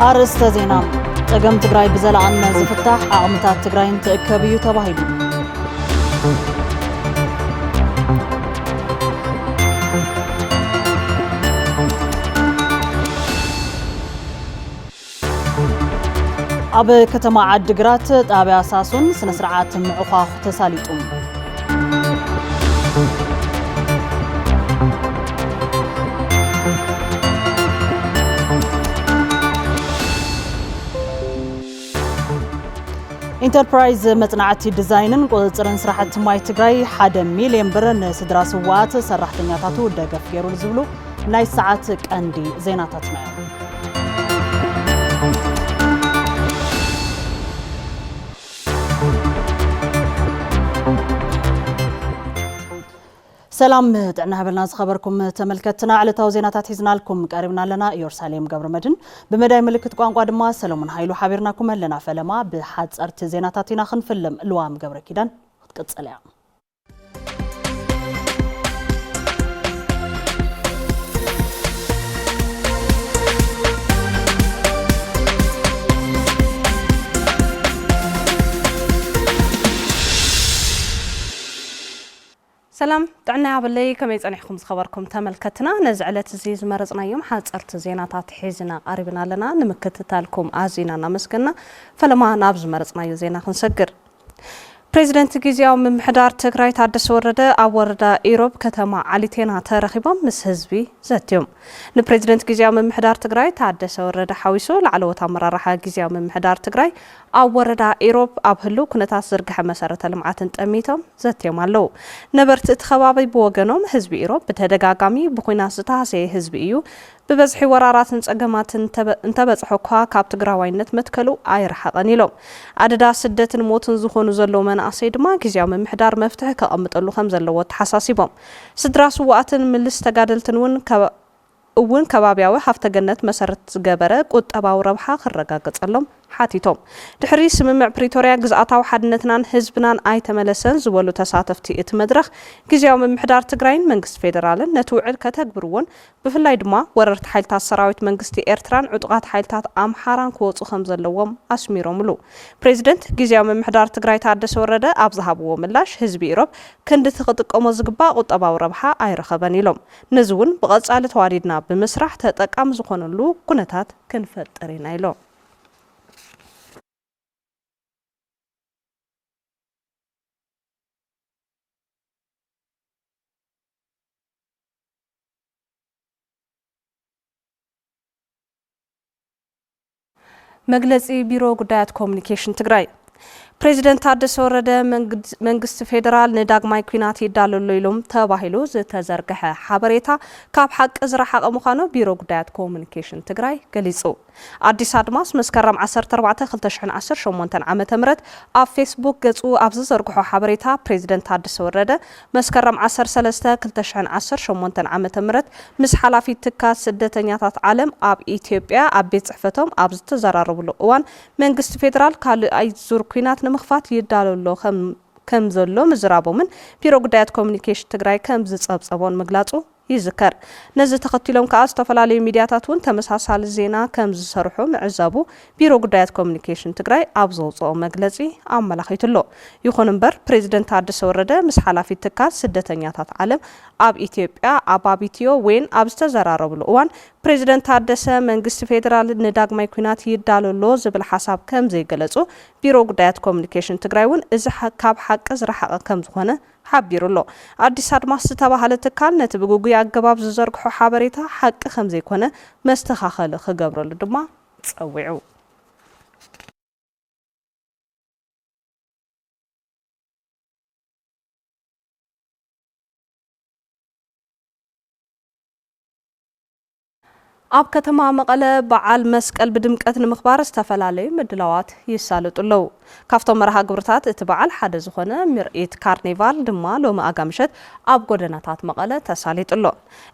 أرسط زينام تقم تقراي بزلعنا زفتح عقمتات تقراين تأكبيو تباهيلو أب كتما عد قرات تابع أساسون سنسرعات معقاخ تساليتهم انتربرايز مصنعتي ديزاينن قصرن سرحت ماي تግራይ 1 ሚሊዮን ብር ንስድራ ስዋት ሰራሕተኛታቱ ደገፍ ገይሩ ዝብሉ ናይ ሰዓት ቀንዲ ዜናታት ነው سلام دعنا هبلنا خبركم تملكتنا على تو زينات حزنا لكم قربنا لنا يورساليم قبر مدن بمداي ملكت قانقوا دما سلامون هايلو حبيرناكم لنا فلما بحصرت زيناتاتنا خنفلم الوام قبر كيدان تقصليا سلام دعنا عبلي كم يصنعكم خبركم تملكتنا نزعلت زيز مرزنا يوم حصرت زيناتات حيزنا قريبنا لنا نمكتتالكم ازينا نمسكنا فلما نابز مرزنا يزينا خنسجر بريزيدنت غيزياو ممحدار تግራይ ታደሰ ወረደ ኣብ ወረዳ ኢሮብ ከተማ ዓሊቴና ተረኺቦም ምስ ህዝቢ ዘትዮም ንፕሬዝደንት غيزياو መምሕዳር ትግራይ ታደሰ ወረደ ሓዊሱ ላዕለወት ኣመራርሓ غيزياو መምሕዳር ትግራይ ኣብ ወረዳ ኢሮብ ኣብ ህሉ ኩነታት ዝርግሐ መሰረተ ልምዓትን ጠሚቶም ዘትዮም ኣለው ነበርቲ ተኸባቢ ብወገኖም ህዝቢ ኢሮብ በተደጋጋሚ ብኩናት ዝተሃሰየ ህዝቢ እዩ ببزح ورارات نصقمات انتبصحو كوا كاب تግራዋይነት መትከሉ አይርሐቀን ኢሎም አደዳ ስደትን ሞትን ዝኾኑ ዘለው መናእሰይ ድማ ግዚያዊ መምሕዳር መፍትሕ ከቀምጠሉ ከም ዘለዎ ተሓሳሲቦም ስድራ ስዋኣትን ምልስ ተጋደልትን እውን ከባቢያዊ ሃፍተገነት መሰረት ዝገበረ ቁጠባዊ ረብሓ ክረጋገጸሎም ሓቲቶም ድሕሪ ስምምዕ ፕሪቶሪያ ግዝኣታዊ ሓድነትናን ህዝብናን ኣይተመለሰን ዝበሉ ተሳተፍቲ እቲ መድረኽ ግዚያዊ መምሕዳር ትግራይን መንግስቲ ፌደራልን ነቲ ውዕል ከተግብርዎን ብፍላይ ድማ ወረርቲ ሓይልታት ሰራዊት መንግስቲ ኤርትራን ዕጡቃት ሓይልታት ኣምሓራን ክወፁ ከም ዘለዎም ኣስሚሮምሉ ፕሬዝደንት ግዚያዊ መምሕዳር ትግራይ ታደሰ ወረደ ኣብ ዝሃብዎ ምላሽ ህዝቢ ኢሮብ ክንዲ ትኽጥቀሞ ዝግባእ ቁጠባዊ ረብሓ ኣይረኸበን ኢሎም ነዚ እውን ብቐጻሊ ተዋዲድና ብምስራሕ ተጠቃሚ ዝኾነሉ ኩነታት ክንፈጥር ኢና ኢሎም مجلس بيرو قدات كوميونيكيشن تግራይ بريزيدنت ታደሰ ወረደ መንግስት ፌደራል ንዳግማይ ኩናት ይዳለሉ ኢሎም ተባሂሉ ዝተዘርገሐ ሓበሬታ ካብ ሓቂ ዝረሓቐ ምዃኑ ቢሮ ጉዳያት ኮሙኒኬሽን ትግራይ ገሊጹ አዲስ አድማስ መስከረም 14 2018 ዓመተ ምህረት ኣብ ፌስቡክ ገጹ ኣብ ዝዘርግሖ ሓበሬታ ፕሬዝደንት ታደሰ ወረደ መስከረም 13 2018 ዓመተ ምህረት ምስ ሓላፊ ትካት ስደተኛታት ዓለም ኣብ ኢትዮጵያ ኣብ ቤት ጽሕፈቶም ኣብ ዝተዘራረብሉ እዋን መንግስት ፌደራል ካልኣይ ዙር ኩናት ንምኽፋት ይዳለሎ ከም ዘሎ ምዝራቦምን ቢሮ ጉዳያት ኮሙኒኬሽን ትግራይ ከም ዝጸብጸቦን መግላጹ ይዝከር ነዚ ተኸቲሎም ከዓ ዝተፈላለዩ ሚድያታትን ተመሳሳሊ ዜና ከም ዝሰርሑ ምዕዛቡ ቢሮ ጉዳያት ኮሙኒኬሽን ትግራይ ኣብ ዘውፅኦ መግለጺ ኣመላኺቱሎ ይኹን እምበር ፕሬዝደንት ታደሰ ወረደ ምስ ሓላፊ ትካት ስደተኛታት ዓለም ኣብ ኢትዮጵያ ኣብ አቢቲዮ ወይን ኣብ ዝተዘራረብሉ እዋን ፕሬዝደንት ታደሰ መንግስቲ ፌደራል ንዳግማይ ኩናት ይዳለሎ ዝብል ሓሳብ ከም ዘይገለጹ ቢሮ ጉዳያት ኮሙኒኬሽን ትግራይ እውን እዚ ካብ ሓቂ ዝረሓቐ ከም ዝኾነ ሓቢሩሎ አዲስ አድማስ ዝተባሃለ ትካል ነቲ ብጉጉይ ኣገባብ ዝዘርግሖ ሓበሬታ ሓቂ ከም ዘይኮነ መስተኻኸሊ ክገብረሉ ድማ ጸዊዑ ኣብ ከተማ መቐለ በዓል መስቀል ብድምቀት ንምኽባር ዝተፈላለዩ ምድላዋት ይሳለጡለው ካፍቶም መርሃ ግብርታት እቲ በዓል ሓደ ዝኾነ ምርኢት ካርኒቫል ድማ ሎሚ ኣጋምሸት ኣብ ጎደናታት መቐለ ተሳሊጡሎ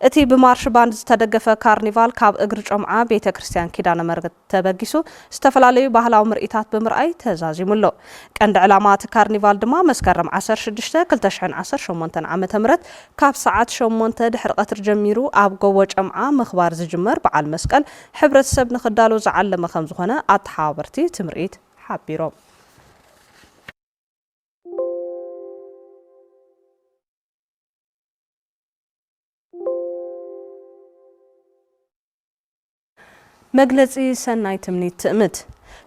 እቲ ብማርሽ ባንድ ዝተደገፈ ካርኒቫል ካብ እግሪ ጮምዓ ቤተክርስትያን ኪዳነ ምሕረት ተበጊሱ ዝተፈላለዩ ባህላዊ ምርኢታት ብምርኣይ ተዛዚሙሎ ቀንዲ ዕላማ እቲ ካርኒቫል ድማ መስከረም 16 2018 ዓመተ ምህረት ካብ ሰዓት 8 ድሕሪ ቀትሪ ጀሚሩ ኣብ ጎቦ ጮምዓ ምኽባር ዝጅመር በዓል መስቀል ሕብረተሰብ ንኽዳሎ ዝዓለመ ከም ዝኾነ ኣተሓባበርቲ ትምርኢት ሓቢሮም መግለጺ ሰናይ ትምኒት ትእምት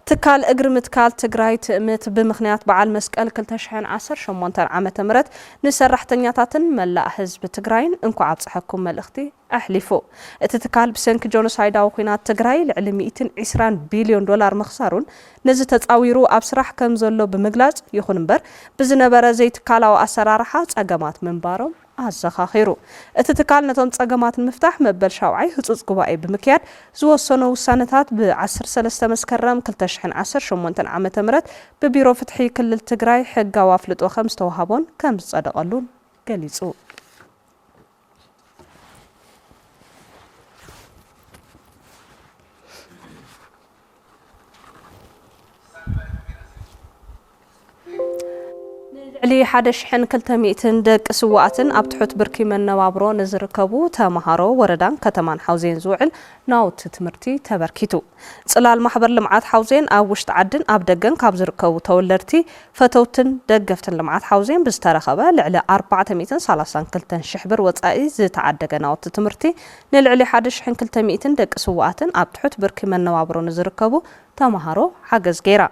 ትካል እግሪ ምትካል ትግራይ ትእምት ብምኽንያት በዓል መስቀል 2018 ዓመተ ምህረት ንሰራሕተኛታትን መላእ ህዝቢ ትግራይን እንኳዕ ኣብጽሐኩም መልእኽቲ ኣሕሊፉ እቲ ትካል ብሰንኪ ጆኖሳይዳዊ ኩናት ትግራይ ልዕሊ 120 ቢልዮን ዶላር ምኽሳሩን ነዚ ተጻዊሩ ኣብ ስራሕ ከም ዘሎ ብምግላጽ ይኹን እምበር ብዝነበረ ዘይትካላዊ ኣሰራርሓ ጸገማት ምንባሮም ኣዘኻኺሩ እቲ ትካል ነቶም ጸገማት ምፍታሕ መበል ሻውዓይ ህጹጽ ጉባኤ ብምክያድ ዝወሰኑ ውሳነታት ብ13 መስከረም 2018 ዓመተ ምህረት ብቢሮ ፍትሒ ክልል ትግራይ ሕጋዊ ኣፍልጦ ከም ዝተወሃቦን ከም ዝጸደቐሉን ገሊጹ ልዕሊ 1200 ደቂ ስዋኣትን ኣብ ትሑት ብርኪ መነባብሮ ንዝርከቡ ተማሃሮ ወረዳን ከተማን ሓውዜን ዝውዕል ናውቲ ትምህርቲ ተበርኪቱ ጽላል ማሕበር ልምዓት ሓውዜን ኣብ ውሽጢ ዓድን ኣብ ደገን ካብ ዝርከቡ ተወለድቲ ፈተውትን ደገፍትን ልምዓት ሓውዜን ብዝተረኸበ ልዕሊ 432,000 ብር ወጻኢ ዝተዓደገ ናውቲ ትምህርቲ ንልዕሊ 1200 ደቂ ስዋኣትን ኣብ ትሑት ብርኪ መነባብሮ ንዝርከቡ ተማሃሮ ሓገዝ ገይራ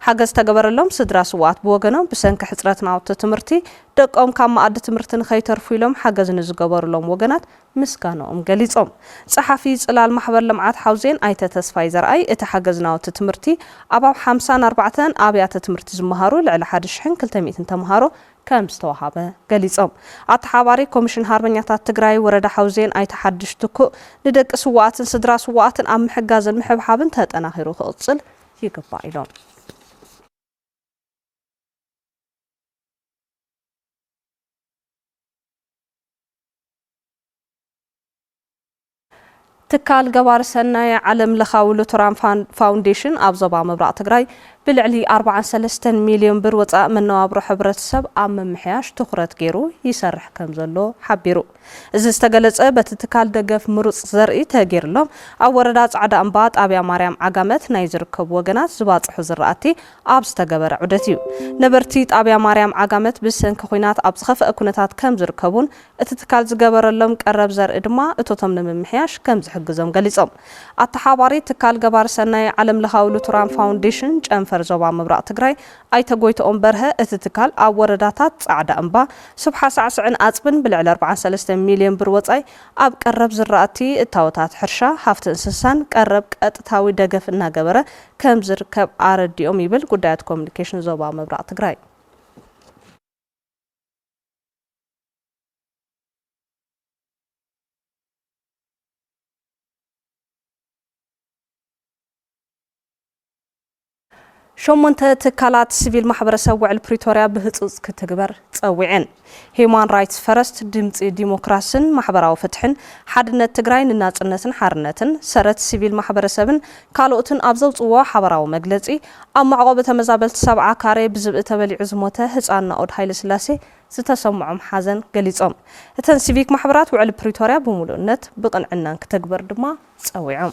ሓገዝ ተገበረሎም ስድራ ስዋኣት ብወገኖም ብሰንኪ ሕፅረት ናውቲ ትምህርቲ ደቆም ካብ ማኣዲ ትምህርቲ ንኸይተርፉ ኢሎም ሓገዝ ንዝገበሩሎም ወገናት ምስጋኖኦም ገሊጾም ጸሓፊ ጽላል ማሕበር ልምዓት ሓውዜን ኣይተ ተስፋይ ዘርኣይ እቲ ሓገዝ ናውቲ ትምህርቲ ኣብ 54 ኣብያተ ትምህርቲ ዝመሃሩ ልዕሊ 1200 ተማሃሮ ከም ዝተወሃበ ገሊጾም ኣተሓባሪ ኮሚሽን ሃርበኛታት ትግራይ ወረዳ ሓውዜን ኣይተ ሓድሽ ትኩእ ንደቂ ስዋኣትን ስድራ ስዋኣትን ኣብ ምሕጋዝን ምሕብሓብን ተጠናኺሩ ክቕጽል ይግባእ ኢሎም ትካል ገባር ሰናይ ዓለም ለኻዊ ሉተራን ፋውንዴሽን ኣብ ዞባ ምብራቕ ትግራይ ብልዕሊ 43 ሚልዮን ብር ወጻእ መነባብሮ ሕብረተሰብ ኣብ ምምሕያሽ ትኹረት ገይሩ ይሰርሕ ከም ዘሎ ሓቢሩ እዚ ዝተገለጸ በቲ ትካል ደገፍ ምሩጽ ዘርኢ ተገይርሎም ኣብ ወረዳ ጻዕዳ እምባ ጣብያ ማርያም ዓጋመት ናይ ዝርከቡ ወገናት ዝባጽሑ ዝራእቲ ኣብ ዝተገበረ ዑደት እዩ ነበርቲ ጣብያ ማርያም ዓጋመት ብሰንኪ ኩናት ኣብ ዝኸፍአ ኩነታት ከም ዝርከቡን እቲ ትካል ዝገበረሎም ቀረብ ዘርኢ ድማ እቶቶም ንምምሕያሽ ከም ዝሕግዞም ገሊጾም ኣተሓባሪ ትካል ገባር ሰናይ ዓለም ለኻዊ ሉተራን ፋውንዴሽን ፈር ዞባ ምብራቕ ትግራይ ኣይተጎይቶኦም በርሀ እቲ ትካል ኣብ ወረዳታት ጻዕዳ እምባ ስብሓ ሳዕስዕን ኣጽብን ብልዕሊ 43 ሚልዮን ብር ወጻኢ ኣብ ቀረብ ዝራእቲ እታወታት ሕርሻ ሃፍቲ እንስሳን ቀረብ ቀጥታዊ ደገፍ እናገበረ ከም ዝርከብ ኣረዲኦም ይብል ጉዳያት ኮሙኒኬሽን ዞባ ምብራቕ ትግራይ شومنت تكالات سيفيل محبرسة وعلى بريتوريا بهتص كتجبر تصوعين هيومان رايتس فرست دمت ديمقراسن محبراو فتحن حدنا تجراين الناس الناسن حرنتن سرت سيفيل محبرسة كالوتن أبزل صوا حبراو مجلسي أما عقبة مزابلت 7 كاري بزبط تبلي عزمته هزعنا أود هاي السلاسي ستسمعهم حزن قليزهم هتن سيفيك محبرات وعلى بريتوريا بمولونت بقنعنا كتجبر دما تصوعهم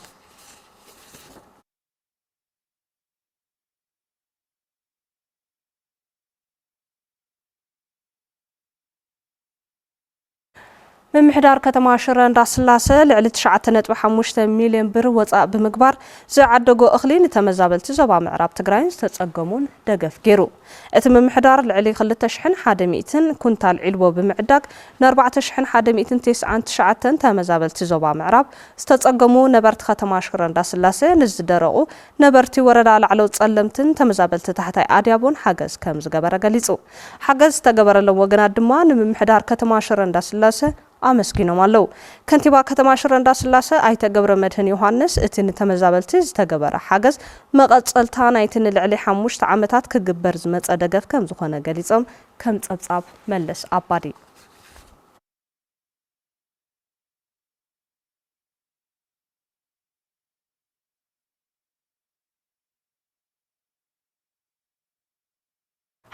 ممحدار كتما شرن راسلاسة لعلى 9.5 مليون بر وصاء بمقبار زعدقو اخلين تمزابلت زوبا معراب تقراين ستتقمون دقف جيرو اتم ممحدار لعلي خلت تشحن 100 كنتال علبو بمعداك ن4 تشحن 199 تمزابلت زوبا معراب ستتقمو نبرت كتما شرن راسلاسة نزدرقو نبرتي وردا لعلو تصلمتن تمزابلت تحتاي اديابون حجز كمز قبر قليصو حجز تقبر لو وقنا دمان ممحدار كتما شرن راسلاسة أمسكينهم الله كنتيبا كتما شرن راسلاسة أيتا قبر مدهن يوحنس اتن تمزابلتز تقبر حاجز مقصلتان أيتن العلي حموش تعمتات كقبر زمت أدقف كم زخونا قليزم كم تصاب ملس أبادي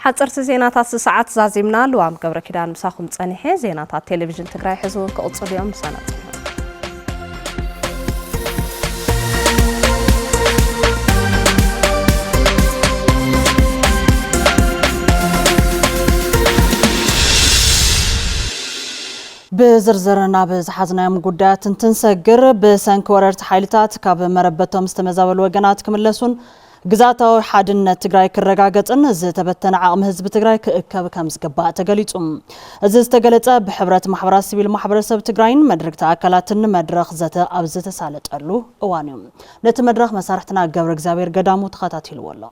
حصرت زينات ساعات زازمنا لوام قبر كدان مساخم صنيحه زينات تلفزيون تግራይ حزون كقصل يوم سنه بزرزرنا بزحزنايم ጉዳያት እንትንሰግር በሰንክ ወረርት ኃይልታት ካብ መረበቶም ዝተመዛበሉ ወገናት ክምለሱን ግዛታዊ ሓድነት ትግራይ ክረጋገጽን ዝተበተነ ዓቕሚ ህዝቢ ትግራይ ክእከብ ከም ዝግባእ ተገሊጹም እዚ ዝተገለጸ ብሕብረት ማሕበራት ሲቪል ማሕበረሰብ ትግራይን መድረክ ተኣካላትን መድረክ ዘተ ኣብ ዝተሳለጠሉ እዋን እዩ ነቲ መድረክ መሳርሕትና ገብረ እግዚአብሔር ገዳሙ ተኸታቲልዎ ኣሎ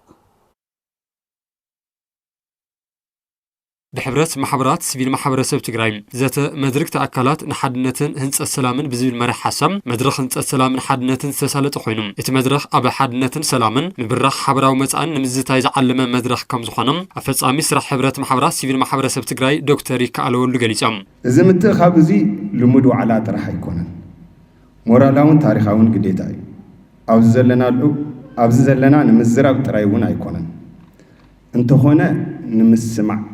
بحبرات محبرات سبيل محبرسب تجري ذات مدرك تأكلات نحدنتن هنس السلامن بزيل مرح حسم مدرخ هنس السلامن حدنتن سسالة خينم اتمدرخ أب حدنتن سلامن مبرخ حبرا ومتأن نمزتايز علم مدرخ كم زخنم أفز أميسر حبرات محبرات سبيل محبرسب تجري دكتوري كألول لجليسام إذا متخاب زي لمدو على طرح يكونن مورالون تاريخون قديتاي أو زلنا نمزرب ترايون يكونن انت هنا نمسمع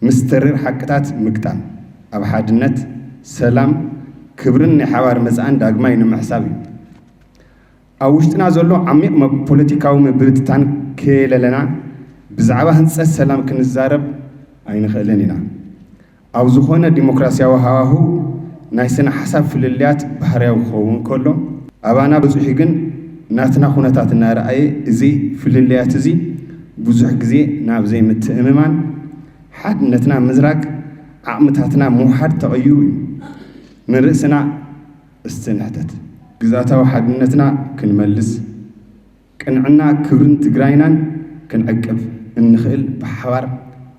مسترر حقتات مقتام أب حادنت سلام كبرن حوار مزعان داقماين محسابي أوشتنا زولو عميق بوليتيكاو مبرتتان كيلالنا بزعبا هنس السلام كنزارب أين خلانينا أو زخونا ديمقراسيا وهواهو نايسنا حساب في الليات بحريا وخوون كله أبانا بزوحيقن ناتنا خونتاتنا رأي زي في الليات زي بزوح زي نابزي متأممان حدنتنا مزرق عمتاتنا موحد تغيير من رأسنا استنهتت جزاتا وحدنتنا كنملس كنعنا كبرن تجرينا كنعقب النخيل بحوار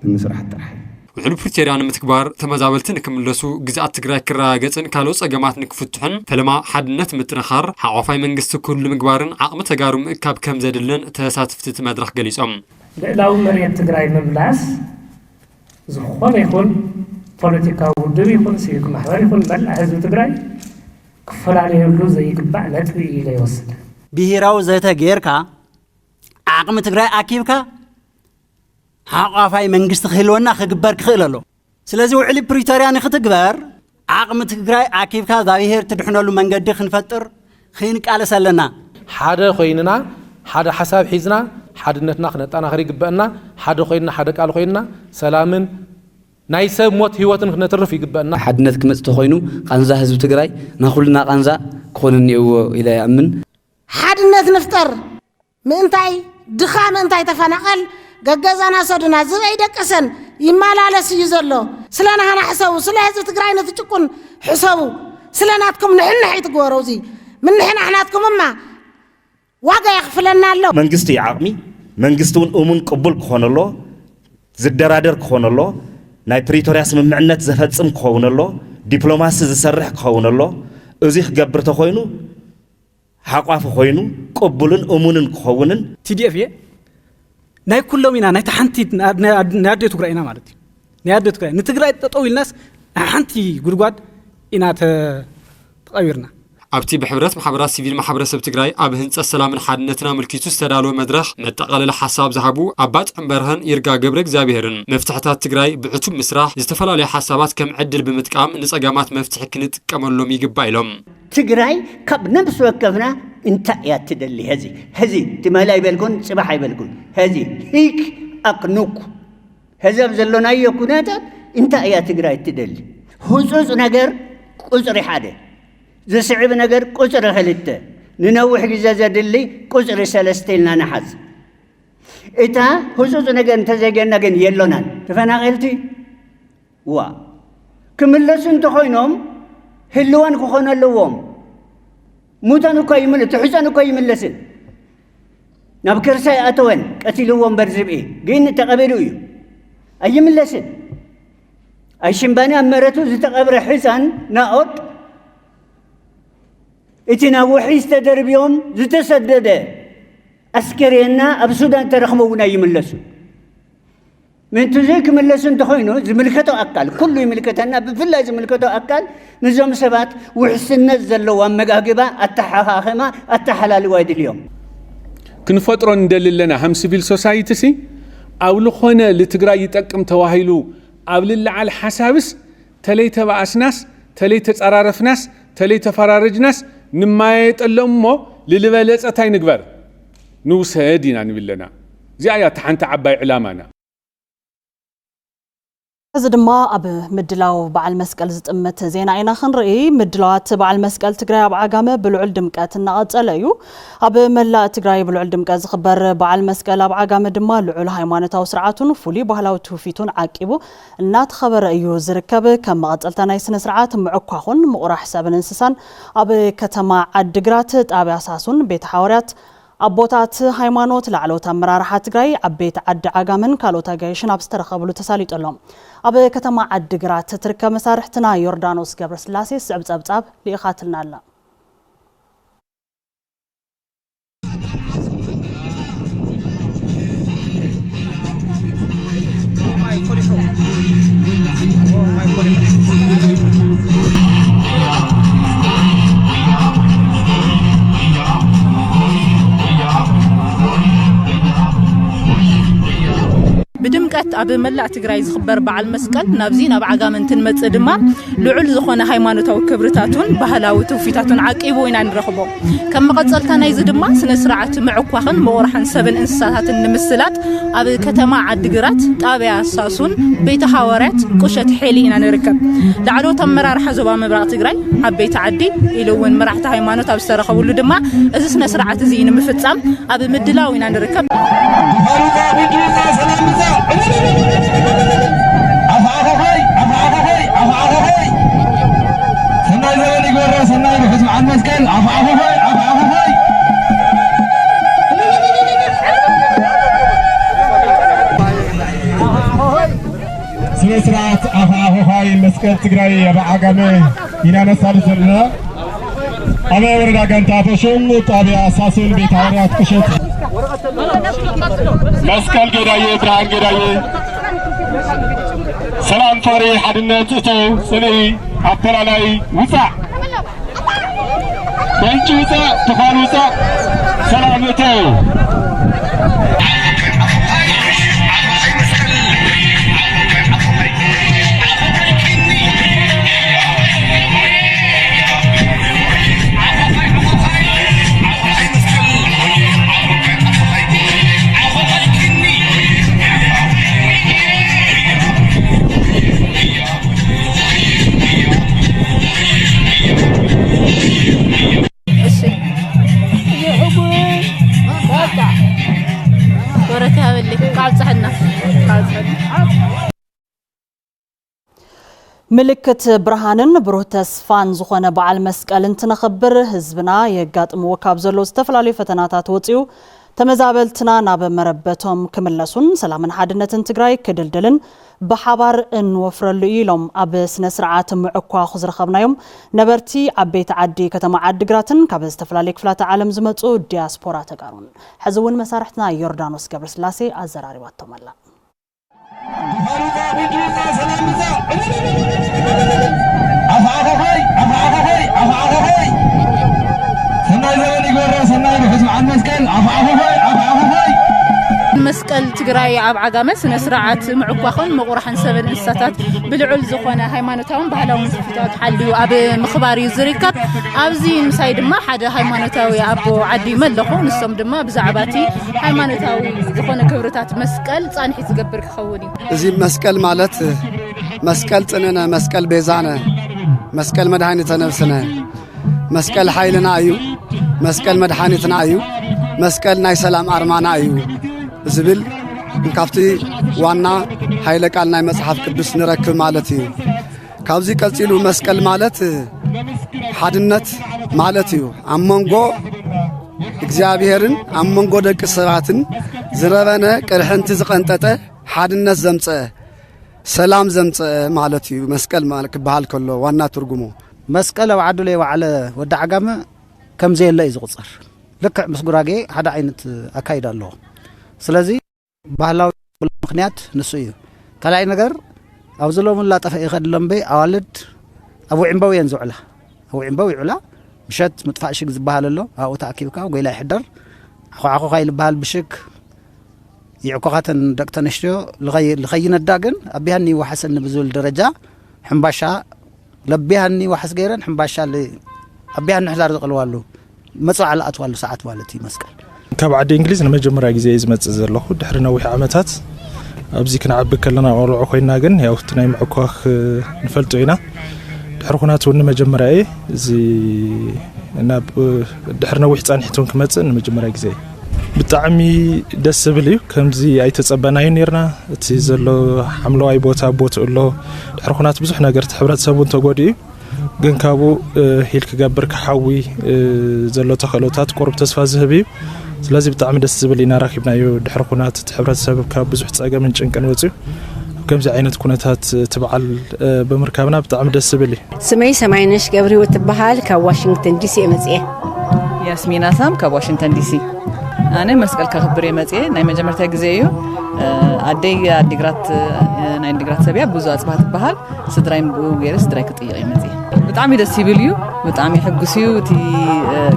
بمسرح الترحيل وحلو بريتيريان متكبار تمازابلتن كملسو جزاء تجري كراجتن كالوس أجمعات نكفتحن فلما حدنت متنخر حوافي منجست كل مجبارن عقم تجارم كاب كم زادلن تساتفت مدرخ جليسهم لو مريت تجري مبلاس زخون يكون بوليتيكا ودوي يكون سيك محور يكون بل حزب تجري كفر عليه اللوز يقبع لتوي إلى يوصل بهراو زيتا غيركا عقم تجري أكيبكا حقافاي منجست خلونا خجبر خلله سلازي وعلي بريتاريان ختجبر عقم تجري أكيبكا ظاهر تدحنا له من قد خنفتر خينك على سلنا حدا خويننا حدا حساب حزنا حدنتنا خنتنا خريج بقنا حدا خوينا حدا قال خوينا سلامن نايسب موت هيوتن نترف يقبلنا حدنت كمت تخوينو قنزا حزب تجري ناخلنا قنزا كونن يو الى امن حدنت نفتر منتاي دخا منتاي تفنقل غغزانا سدنا زبي دقسن يمالالس يزلو سلانا هنا حسبو سلا حزب تجري نتچكون حسبو سلاناتكم نحن حيت غوروزي من نحن حناتكم ما واقع يغفلنا له منجستي عقمي منجستون أمون قبول كونلو زدرادر كونلو ناي بريتوريا سممعنت زفتسم كونلو دبلوماسي زسرح كونلو أزيخ قبرتو خوينو حقواف خوينو قبولن أمونن كونن TDF ناي كله منا ناي تحنتي نادي تقرأينا مالتي نادي تقرأ نتقرأ تطويل الناس حنتي قرقاد إنا تغيرنا أبتي بحبرات محبرات سيفيل محبرسب تجري أبهنس السلام الحادنتنا ملكيتو استدالو مدرخ نتقال الحساب ذهبو أبات عمبرهن يرجع جبرك زابيرن مفتحات تجري بعتوب مسرح يستفلا على حسابات كم عدل بمتقام نس أجامات مفتح كنت كملهم يجبايلهم تجري كب نفس وقفنا انت يا تدلي هذي تمالا يبلغون صباح يبلغون هذي هيك أقنوك هذا بزلنا يكونات انت يا تجري تدلي خصوص نجر قصر حاده زي صعب نجر قصر خلته ننوح جزازة دلي قصر سلستيلنا نحز إتا خصوص نجر تزاجن نجر يلونان تفنا غلتي كملسن تخوينهم هلوان كخونا اللوام موتانو كايمل تحسانو كايملسن نبكر ساي أتوان قتلوهم برزبئي جين تقبلوه أي ملسن أي شمباني أمرتو زي تقبر حسان ناقط إتنا وحيس تدربيهم زتسدد أسكرينا أبسودان ترخمونا يملسون من تزيك ملسون تخوينو زملكتو أقل كله يملكتنا بفلا زملكتو أقل نزوم سبات وحسن نزل ومقاقبا التحاخما التحلال وايد اليوم كن فترة ندلل لنا هم سيفيل سوسايتي أو لخونا لتقرأ يتأكم تواهيلو أو لله على حسابس تلي تبعس ناس تلي تتعرف ناس تلي تفرارج ناس نما يتقلمو للبلس أتاي نقبر نوسهدين عن بلنا زي آيات حانت عباي علامانا እዚ ድማ ኣብ ምድላው በዓል መስቀል ዝጥምት ዜና ኢና ክንርኢ ምድላዋት በዓል መስቀል ትግራይ ኣብ ዓጋመ ብልዑል ድምቀት እናቐጸለ እዩ ኣብ መላእ ትግራይ ብልዑል ድምቀት ዝኽበር በዓል መስቀል ኣብ ዓጋመ ድማ ልዑል ሃይማኖታዊ ስርዓቱን ፍሉይ ባህላዊ ትውፊቱን ዓቂቡ እናተኸበረ እዩ ዝርከብ ከም መቐጸልታ ናይ ስነ ስርዓት ምዕኳኹን ምቑራሕ ሰብን እንስሳን ኣብ ከተማ ዓዲግራት ጣብያ ሳሱን ቤተ ሓዋርያት አቦታት ሃይማኖት ላዕሎት አመራርሓ ትግራይ ዓበይቲ ዓዲ ዓጋመን ካልኦት አጋይሽን ኣብ ዝተረኸብሉ ተሳሊጦሎም ኣብ ከተማ ዓዲግራት ትርከብ መሳርሕትና ዮርዳኖስ ገብረስላሴ ስዕብፀብጻብ ሊኢኻትልና ኣላ بدمقت ኣብ መላእ ትግራይ ዝኽበር በዓል መስቀል ናብዚ ናብ ዓጋመን ትንመጽእ ድማ ልዑል ዝኾነ ሃይማኖታዊ ክብርታቱን ባህላዊ ትውፊታቱን ዓቂቡ ኢና ንረኽቦ ከም መቐጸልታ ናይዚ ድማ ስነ ስርዓት ምዕኳኽን ምቑራሕን ሰብን እንስሳታትን ንምስላት ኣብ ከተማ ዓዲግራት ጣብያ ሳሱን ቤተ ሓዋርያት ቁሸት ሄሊ ኢና ንርከብ ላዕሎት አመራርሓ ዞባ ምብራቕ ትግራይ ዓበይቲ ዓዲ ኢሉ እውን መራሕቲ ሃይማኖት ኣብ ዝተረኸብሉ ድማ እዚ ስነ ስርዓት እዚ ንምፍጻም ኣብ ምድላው ኢና ንርከብ سنسرات أفاهوهاي مسكت تجري بعجمة هنا نصل زلنا أما وردا كنتا فشون تابع أساسون بيتاريات كشت مسكت جراي إبراهيم جراي سلام فاري حدنا تتو سني أبطل علي وفا بنش وفا تخان وفا سلام تتو ምልክት ብርሃንን ብሩህ ተስፋን ዝኾነ በዓል መስቀል እንትነኽብር ህዝብና የጋጥምዎ ካብ ዘሎ ዝተፈላለዩ ፈተናታት ወፂኡ ተመዛበልትና ናብ መረበቶም ክምለሱን ሰላምን ሓድነትን ትግራይ ክድልድልን ብሓባር እንወፍረሉ ኢሎም ኣብ ስነ ስርዓት ምዕኳኽ ዝረኸብናዮም ነበርቲ ዓበይቲ ዓዲ ከተማ ዓዲግራትን ካብ ዝተፈላለዩ ክፍላት ዓለም ዝመጹ ዲያስፖራ ተጋሩን ሕዚ እውን መሳርሕትና ዮርዳኖስ ገብረስላሴ ኣዘራሪባቶም ኣላ መስቀል ትግራይ ኣብ ዓጋመ ስነ ስርዓት ምዕኳኽን ምቑራሕን ሰብን እንስሳታት ብልዑል ዝኾነ ሃይማኖታውን ባህላውን ትውፊታት ሓልዩ ኣብ ምኽባር እዩ ዝርከብ ኣብዚ ምሳይ ድማ ሓደ ሃይማኖታዊ ኣቦ ዓዲ መለኹ ንሶም ድማ ብዛዕባ እቲ ሃይማኖታዊ ዝኾነ ክብርታት መስቀል ጻንሒት ዝገብር ክኸውን እዩ እዚ መስቀል ማለት መስቀል ጽንዕነ መስቀል ቤዛነ መስቀል መድኃኒተ ነፍስነ መስቀል ኃይልና እዩ መስቀል መድኃኒትና እዩ መስቀል ናይ ሰላም አርማና እዩ ዝብል እንካፍቲ ዋና ኃይለ ቃል ናይ መጽሐፍ ቅዱስ ንረክብ ማለት እዩ ካብዚ ቀጺሉ መስቀል ማለት ሓድነት ማለት እዩ ኣብ መንጎ እግዚአብሔርን ኣብ መንጎ ደቂ ሰባትን ዝረበነ ቅርሕንቲ ዝቐንጠጠ ሓድነት ዘምጽእ ሰላም ዘምጽእ ማለት እዩ መስቀል ማለት ክበሃል ከሎ ዋና ትርጉሙ መስቀል ኣብ ዓዱ ላይ ዋዕለ ወዲ ዓጋመ ከም ዘየለ እዩ ዝቁጸር ልክዕ ምስ ጉራጌ ሓደ ዓይነት ኣካይድ ኣለዎ ስለዚ ባህላዊ ምክንያት ንሱ እዩ ካልኣይ ነገር ኣብ ዘሎም ላጠፈ ይኸድሎም በይ ኣዋልድ ኣብ ውዕምባው እየን ዝውዕላ ኣብ ውዕምባው ይውዕላ ምሸት ምጥፋእ ሽግ ዝበሃል ኣሎ ኣብኡ ተኣኪብካ ጎይላ ይሕደር ዓኾዓኾ ይልበሃል ብሽግ ይዕኮኻተን ደቂ ተንስትዮ ልኸይነዳ ግን ኣቢሃኒ ዋሓሰኒ ብዝብል ደረጃ ሕምባሻ ለቢሃኒ ዋሓስ ገይረን ሕምባሻ ኣቢሃኒ ሕዛር ዝቕልዋሉ መጽዋዕ ለኣትዋሉ ሰዓት ማለት እዩ መስቀል ካብ ዓዲ እንግሊዝ ንመጀመርያ ግዜ ዝመጽእ ዘለኹ ድሕሪ ነዊሕ ዓመታት أبزي كنعب كلنا أروع خوينا جن يا أختنا معكوخ نفلتوينا دحرخونات ون مجمرة زي أنا دحرنا وحدان حتون كمتن مجمرة جزء بتعمي دسبلي كم زي أي تصبنا ينيرنا تيزلو حملو أي بوتا له دحرخونات بزحنا قرت حبرات سبون تقودي جن كابو هيلك جبرك حوي زلو تخلوتات قرب تصفى ذهبي لازم بتعمي دسبلي نراكبنا يو دحرخونات حبرات سبب كاب بزح تساقا من جنكن وتو كم زي عينة كونتات تبع بمركبنا بتعمل دسبلي سمي سماينش قبري وتبهال كواشنطن دي سي مزيه ياسمين سام كواشنطن دي سي أنا مسكال كخبري مزيه ناي مجمرتا غزيو عدي ديغرات سبيا بوزو اصبحت بحال سدرايم بو غير سدراي كطيقي مزيه بتعمي دس يبليو بتعمي حقسيو تي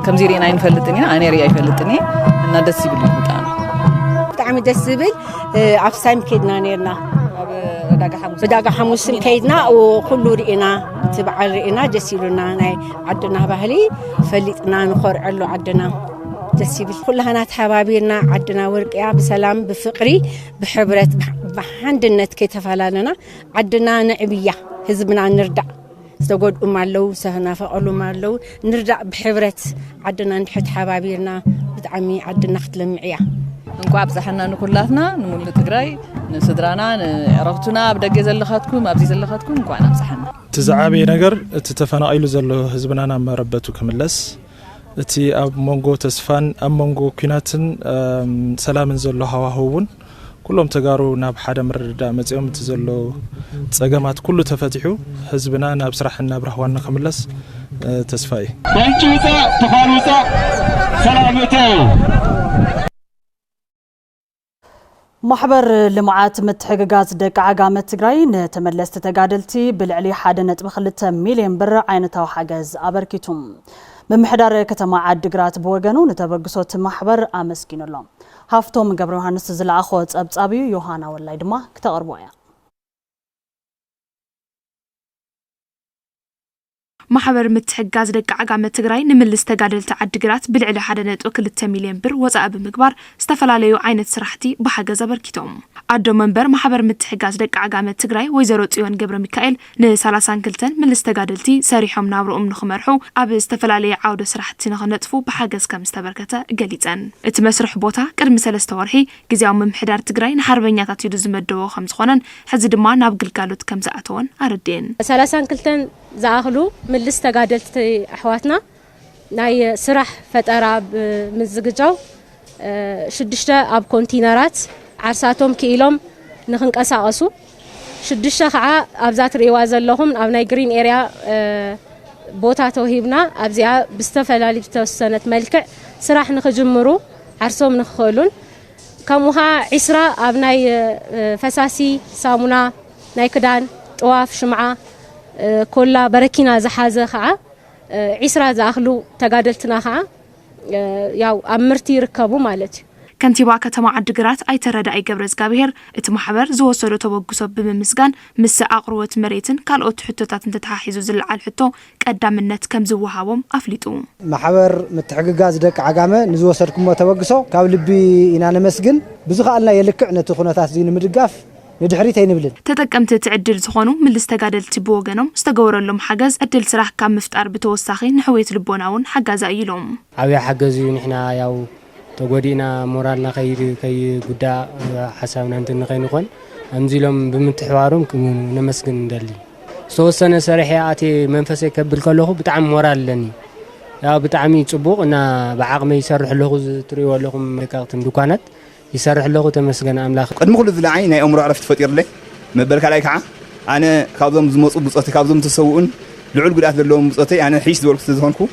كم زيرين عين فلتني انا رياي فلتني ان دس يبليو بتعمي دس يبل عفسايم كيدنا نيرنا بداغا حموس كيدنا وكل رينا تبع رينا جسيلنا ناي عدنا بهلي فليتنا نخرعلو عدنا تسيب كلها نات حبابينا عدنا ورقيا بسلام بفقري بحبرة بحندنت كيتفالنا عدنا نعبية حزبنا نردع استقعد مالو سهنا فقلو مالو نردع بحبرة عدنا نحط حبابينا بتعمي عدنا ختلم معيا نقعد بصحنا نكلاتنا نمول تجراي نسدرانا عرفتنا بدك زلخاتكم أبزي زلخاتكم نقعد بصحنا تزعبي نجر تتفنا أيلو زلو حزبنا نام ربتو كملس تي أب مونغو تسفان أم مونغو كيناتن سلام زلو هوا هون كلهم تجارو ناب حدا مردا متيوم تزلو تسجمات كله تفتحوا حزبنا ناب سرحنا برهوانا كملس تسفاي بنتوتا تخالوتا سلامتو محبر لمعات متحققات دق عقامة تقراي نتملست تقادلتي بالعلي حدا نتبخلت مليون بر عينتاو حاجز أبركيتم من محدار كتما عاد دقرات بوغانو نتبقصوت محبر آمسكين اللهم هافتوم قبرو هانس زلع أخوات أبتابيو يوهانا والله دما كتغربويا محبر متحقاز دق عقامة تقراي نملس تقادلت عاد دقرات بالعلي حدا نتوكل 10 مليون بر وزعب مقبار استفلاليو عينت سرحتي بحاجز أبركيتم عدو منبر محبر متحقاز دق عقامة تقراي ويزارو تيوان قبر ميكائيل نسالسان كلتن من الاستقادلتي ساريحهم نابرو نخمرحو أب استفلالي عودة سرحتي نخنطفو بحاجز كم استبركتا قليتان اتمسرح بوتا كرم سلسة ورحي جزياو من محدار تقراي نحربينيات يدو زمدو 5 خونن حزي دما ناب قلقالوت كم زعتون أردين سالسان كلتن زاخلو من الاستقادلت أحواتنا ناي سرح فترة مزجاو شدشتا أب كونتينرات عرساتهم كيلوم نخنق أساقسو شدشتا خعا أبزات ريواز اللهم أب ناي جرين إيريا بوتا توهيبنا أبزيا بستفلالي بتوسنة ملكع سرح نخجمرو عرسهم نخلون كموها عسرة أب ناي فساسي سامونا ناي كدان طواف شمعة كلها بركينا زحازة خعا عسرة زاخلو تقادلتنا خعا ياو أمرتي ركبو مالتي كنتيبا كتما عدقرات أي ترد أي قبرز قابهر اتمحبر زوصلو توقسو بممسقان مس أقروة مريتن كالوت حتوتات انتتحاحيزو زلع الحتو قدام النت كم زوهاوم أفليتو محبر متحققاز دك عقامة نزوصلكم توقسو كاو لبي إنانا مسقن بزوخا ألنا يلكع نتخونتات زين مدقاف ندحريت ينبلن تتقمت تعدل زخونو من الاستقادلت بوغنم استقورلهم حجز أدل سراح كم مفتقر بتوساخي نحويت لبوناون حجز أيلهم عويا حجزو نحنا ياو تقودينا مورالنا كي قدا حسابنا انت نخين نخون أمزيلهم بمتحوارهم نمسكن ندلي سوسنا سريحياتي منفسي كبل كلهم بتعم مورال لني يا بتعمي تصبوق أنا بعقمي يسرح له تريوا لهم لكاغتن دكانات يسرح له تمسكن أملاخ قد مخلص العين أي أمر عرفت فتير لي ما بالك عليك أنا كابزم زمص بصوتي كابزم تسوون لعل قد أثر لهم بصوتي أنا حيش دول تزهونكو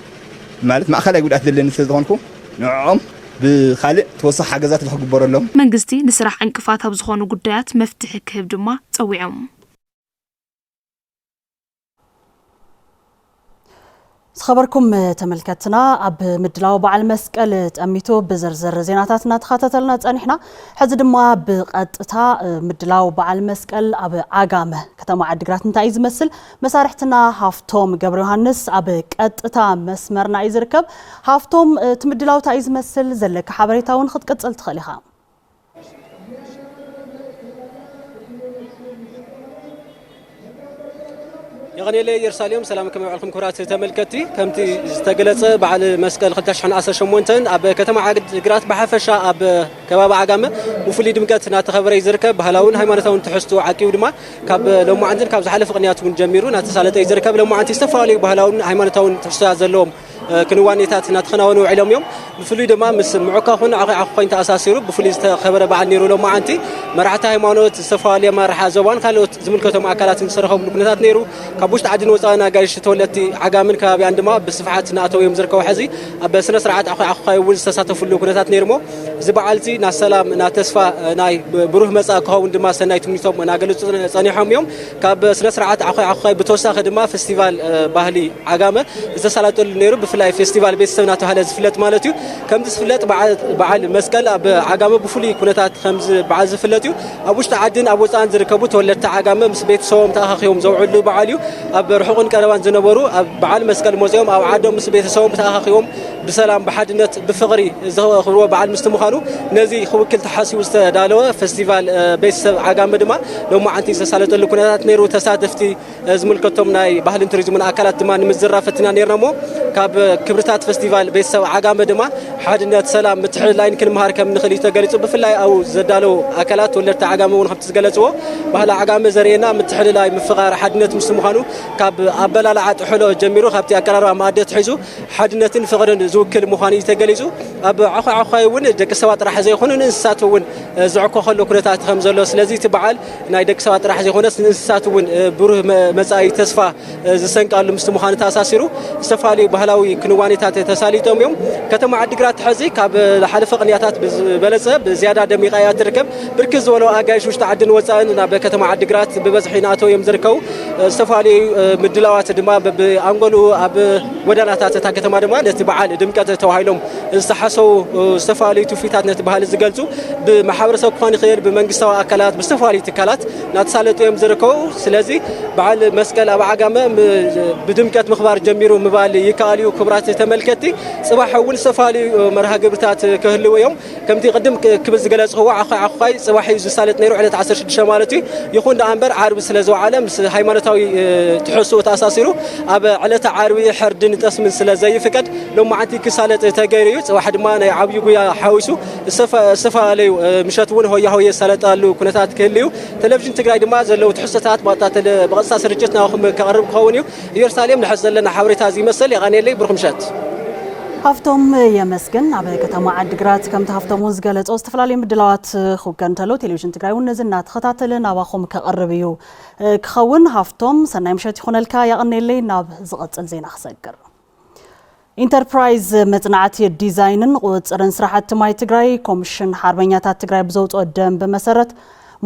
مالت ما خلي قد أثر لين تزهونكو نعم بخالق توصح حاجات الحق برا لهم منجزتي نسرح انكفاتها بزخون قديات مفتح كهب دما تصويعهم خبركم تملكتنا أب مدلاو بعل مسكال تأميتو بزرزر زيناتاتنا تخاتتلنا تانيحنا حزد ما بقطتا مدلاو بعل مسكال أب عقامة كتما عدقرات نتايز مسل مسارحتنا هافتوم قبر يوهانس أب قطتا مسمرنا عايز ركب هافتوم تمدلاو تايز مسل زلك حبريتاون خد قطل تخليها يغني لي يرساليوم سلام كما يعلكم كرات تملكتي كمتي استقلت بعد مسكل 2018 اب كتما عقرات بحفشه اب كباب عقامه وفلي دمقت ناتخبري يزركب بهلاون هيمانتاون تحستو عقيو دما كاب لو عندن كاب زحلف قنياتون جميرو ناتسالته يزركب لو عندي استفالي بهلاون هيمانتاون تحسا زلوم كنوانيتات ناتخناونو علم يوم بفلي دما مس معكاخون عقوين تاساسيرو بفلي استخبر بعد نيرو لو عندي مرحتا هيمانوت استفالي مرحا زوان خالوت زملكتهم اكلات نسرخهم بنات نيرو كابوش تعدين وصانا جايش تولتي عقامن كابي عندما بصفحات ناتو يمزركو حزي بسنه سرعات اخو ول تساتفوا له كنتات نيرمو زبعالتي نا سلام نا تسفا ناي بروح مسا كون دما سنايت منيتهم ناغلص صنيحهم يوم كاب سنه سرعات اخو بتوساخ دما فيستيفال باهلي عقامه زسالاتل نيرو بفلاي فيستيفال بيتسبناتو هله زفلت مالتيو كم زفلت بعد مسكل بعقامه بفلي كنتات خمس بعد زفلتيو ابوش تعدين ابو صان زركبو تولت عقامه مس بيت سوم تاخيهم زوعلو بعاليو اب رحقن كروان زنبرو بعد مسكل موزيوم او عادو مس بيت سوم تاخيهم بسلام بحدنت بفقري زخروا بعد مستمخانو نزي خوكل تحاسي واستدالو فيستيفال بيس عقامه دما لو ما انتي سالتل كنتات نيرو تسادفتي زملكتهم ناي باهل توريزم اكلات دما نمزرفتنا نيرنمو كاب كبرتات فيستيفال بيس عقامه دما حدنت سلام متحل لاين كل مهار كم نخلي تغليصو بفلاي او زدالو اكلات ولرت عقامه ون خبت تغلصو باهل عقامه زرينا متحل لاي مفقار حدنت مستمخانو كاب ابلالعات حلو جميرو خبتي اقرار مادت حيزو حدنتن فقرن زوكل مخاني تغليزو اب عخاي ون دك سوات راح زي يكونوا انسات ون زعكو خلو كنتات خمزلو سلازي تبعال ناي دك سوات راح زي يكونوا انسات ون بروح مصاي تسفا زسنقالو مستمخاني تاساسيرو استفالي بهلاوي كنوانيتات تساليتهم يوم كتما عدقرات حزي كاب لحلف قنياتات بلصه بزياده دميقايا تركب بركز ولو اغايش وش تعدن وصانا بكتما عدقرات ببزحيناتو يمزركو استفالي مدلاوات دما بانغولو اب وداناتات تا كتما دما لتبعال دمقت توهايلهم استحسوا استفالي توفيتات نتبهال زغلصو بمحاورسو كوني خير بمنغستاو اكلات بستفالي تكالات ناتسالتو يمزركو سلازي بعل مسكل اب عقامه بدمقت مخبار جميرو مبال يكاليو كبرات تملكتي صباح اول استفالي مرها قبرتات كهلو يوم كمتي قدم كبز غلص هو اخاي صباح يزسالت نيرو على 16 مالتي يكون دانبر عارب سلازو عالم هيمانتاوي تحسو تاساسيرو اب على عاربي حردن تسمن سلازي فقد لو ما عندي كسالت تغيريو واحد ما عبيو يا حاوسو استفالي مشاتون هو سالطالو كنتات كليو تلفزيون تግራይ ድማ ዘለው ትሕሰታት ማጣት በቀጥታ ስርጭትና አሁን ከቀርብ ከሆነው ኢየሩሳሌም ለሐዘለና ሓበሬታ እዚ መሰል የቀኔለይ ብርክምሻት ሃፍቶም የመስገን አበ ከተማ ዓድግራት ከምቲ ሃፍቶም ዝገለጾ ዝተፈላለዩ ምድላዋት ኹገንተሎ ቴሌቪዥን ትግራይ ወነዝና ተኸታተልን አባኹም ከቀርብ እዩ ክኸውን ሃፍቶም ሰናይ ምሸት ይኹነልካ የቀኔለይ ናብ ዝቐጽል ዜና ክሰግር ኢንተርፕራይዝ መጽናዕቲ ዲዛይንን ቁጽርን ስራሕቲ ማይ ትግራይ ኮሚሽን ሓርበኛታት ትግራይ ብዘውጽኦ ደንብ መሰረት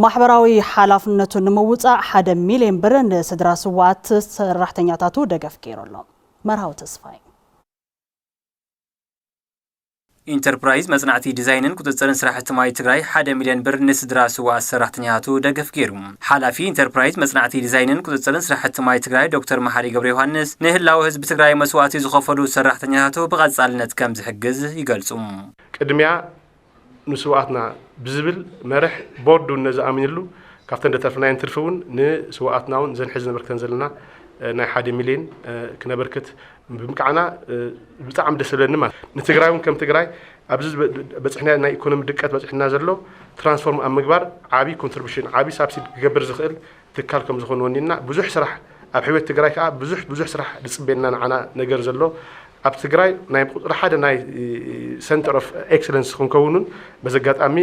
ማህበራዊ ሓላፍነቱን ንምውጻእ 1 ሚሊዮን ብር ንስድራ ስዋዕት ሰራሕተኛታቱ ደገፍ ገይሮሎም መርሃው ተስፋይ ኢንተርፕራይዝ መጽናዕቲ ዲዛይንን ቁጥጥርን ስራሕቲ ማይ ትግራይ 1 ሚሊዮን ብር ንስድራ ስዋዕት ሰራሕተኛታቱ ደገፍ ገይሩ ሓላፊ ኢንተርፕራይዝ መጽናዕቲ ዲዛይንን ቁጥጥርን ስራሕቲ ማይ ትግራይ ዶክተር መሐሪ ገብረ ዮሐንስ ንህላው ህዝብ ትግራይ መስዋዕቲ ዝኸፈሉ ሰራሕተኛታቱ ብቐጻልነት ከም ዝሕግዝ ይገልጹ ቅድሚያ ንስዋዕትና ብዝብል መርሕ ቦርዱ ነዝኣምንሉ ካብተን ደተርፍናይን ትርፍውን ንስዋዕትናውን ዘንሕዝ ነበርክተን ዘለና ናይ 1 ሚሊዮን ክነበርክት ብምቃዕና ብጣዕሚ ደስ ዝብለኒ ማለት ንትግራይውን ከም ትግራይ ኣብዚ በፅሕና ናይ ኢኮኖሚ ድቀት በፅሕና ዘሎ ትራንስፎርም ኣብ ምግባር ዓቢ ኮንትሪቢሽን ዓቢ ሳብሲድ ክገብር ዝኽእል ትካል ከም ዝኾን ወኒና ብዙሕ ስራሕ ኣብ ሕይወት ትግራይ ከዓ ብዙሕ ስራሕ ዝፅበየና ንዓና ነገር ዘሎ ኣብ ትግራይ ናይ ቁጥሪ ሓደ ናይ ሴንተር ኦፍ ኤክሰለንስ ክንከውኑን በዘጋጣሚ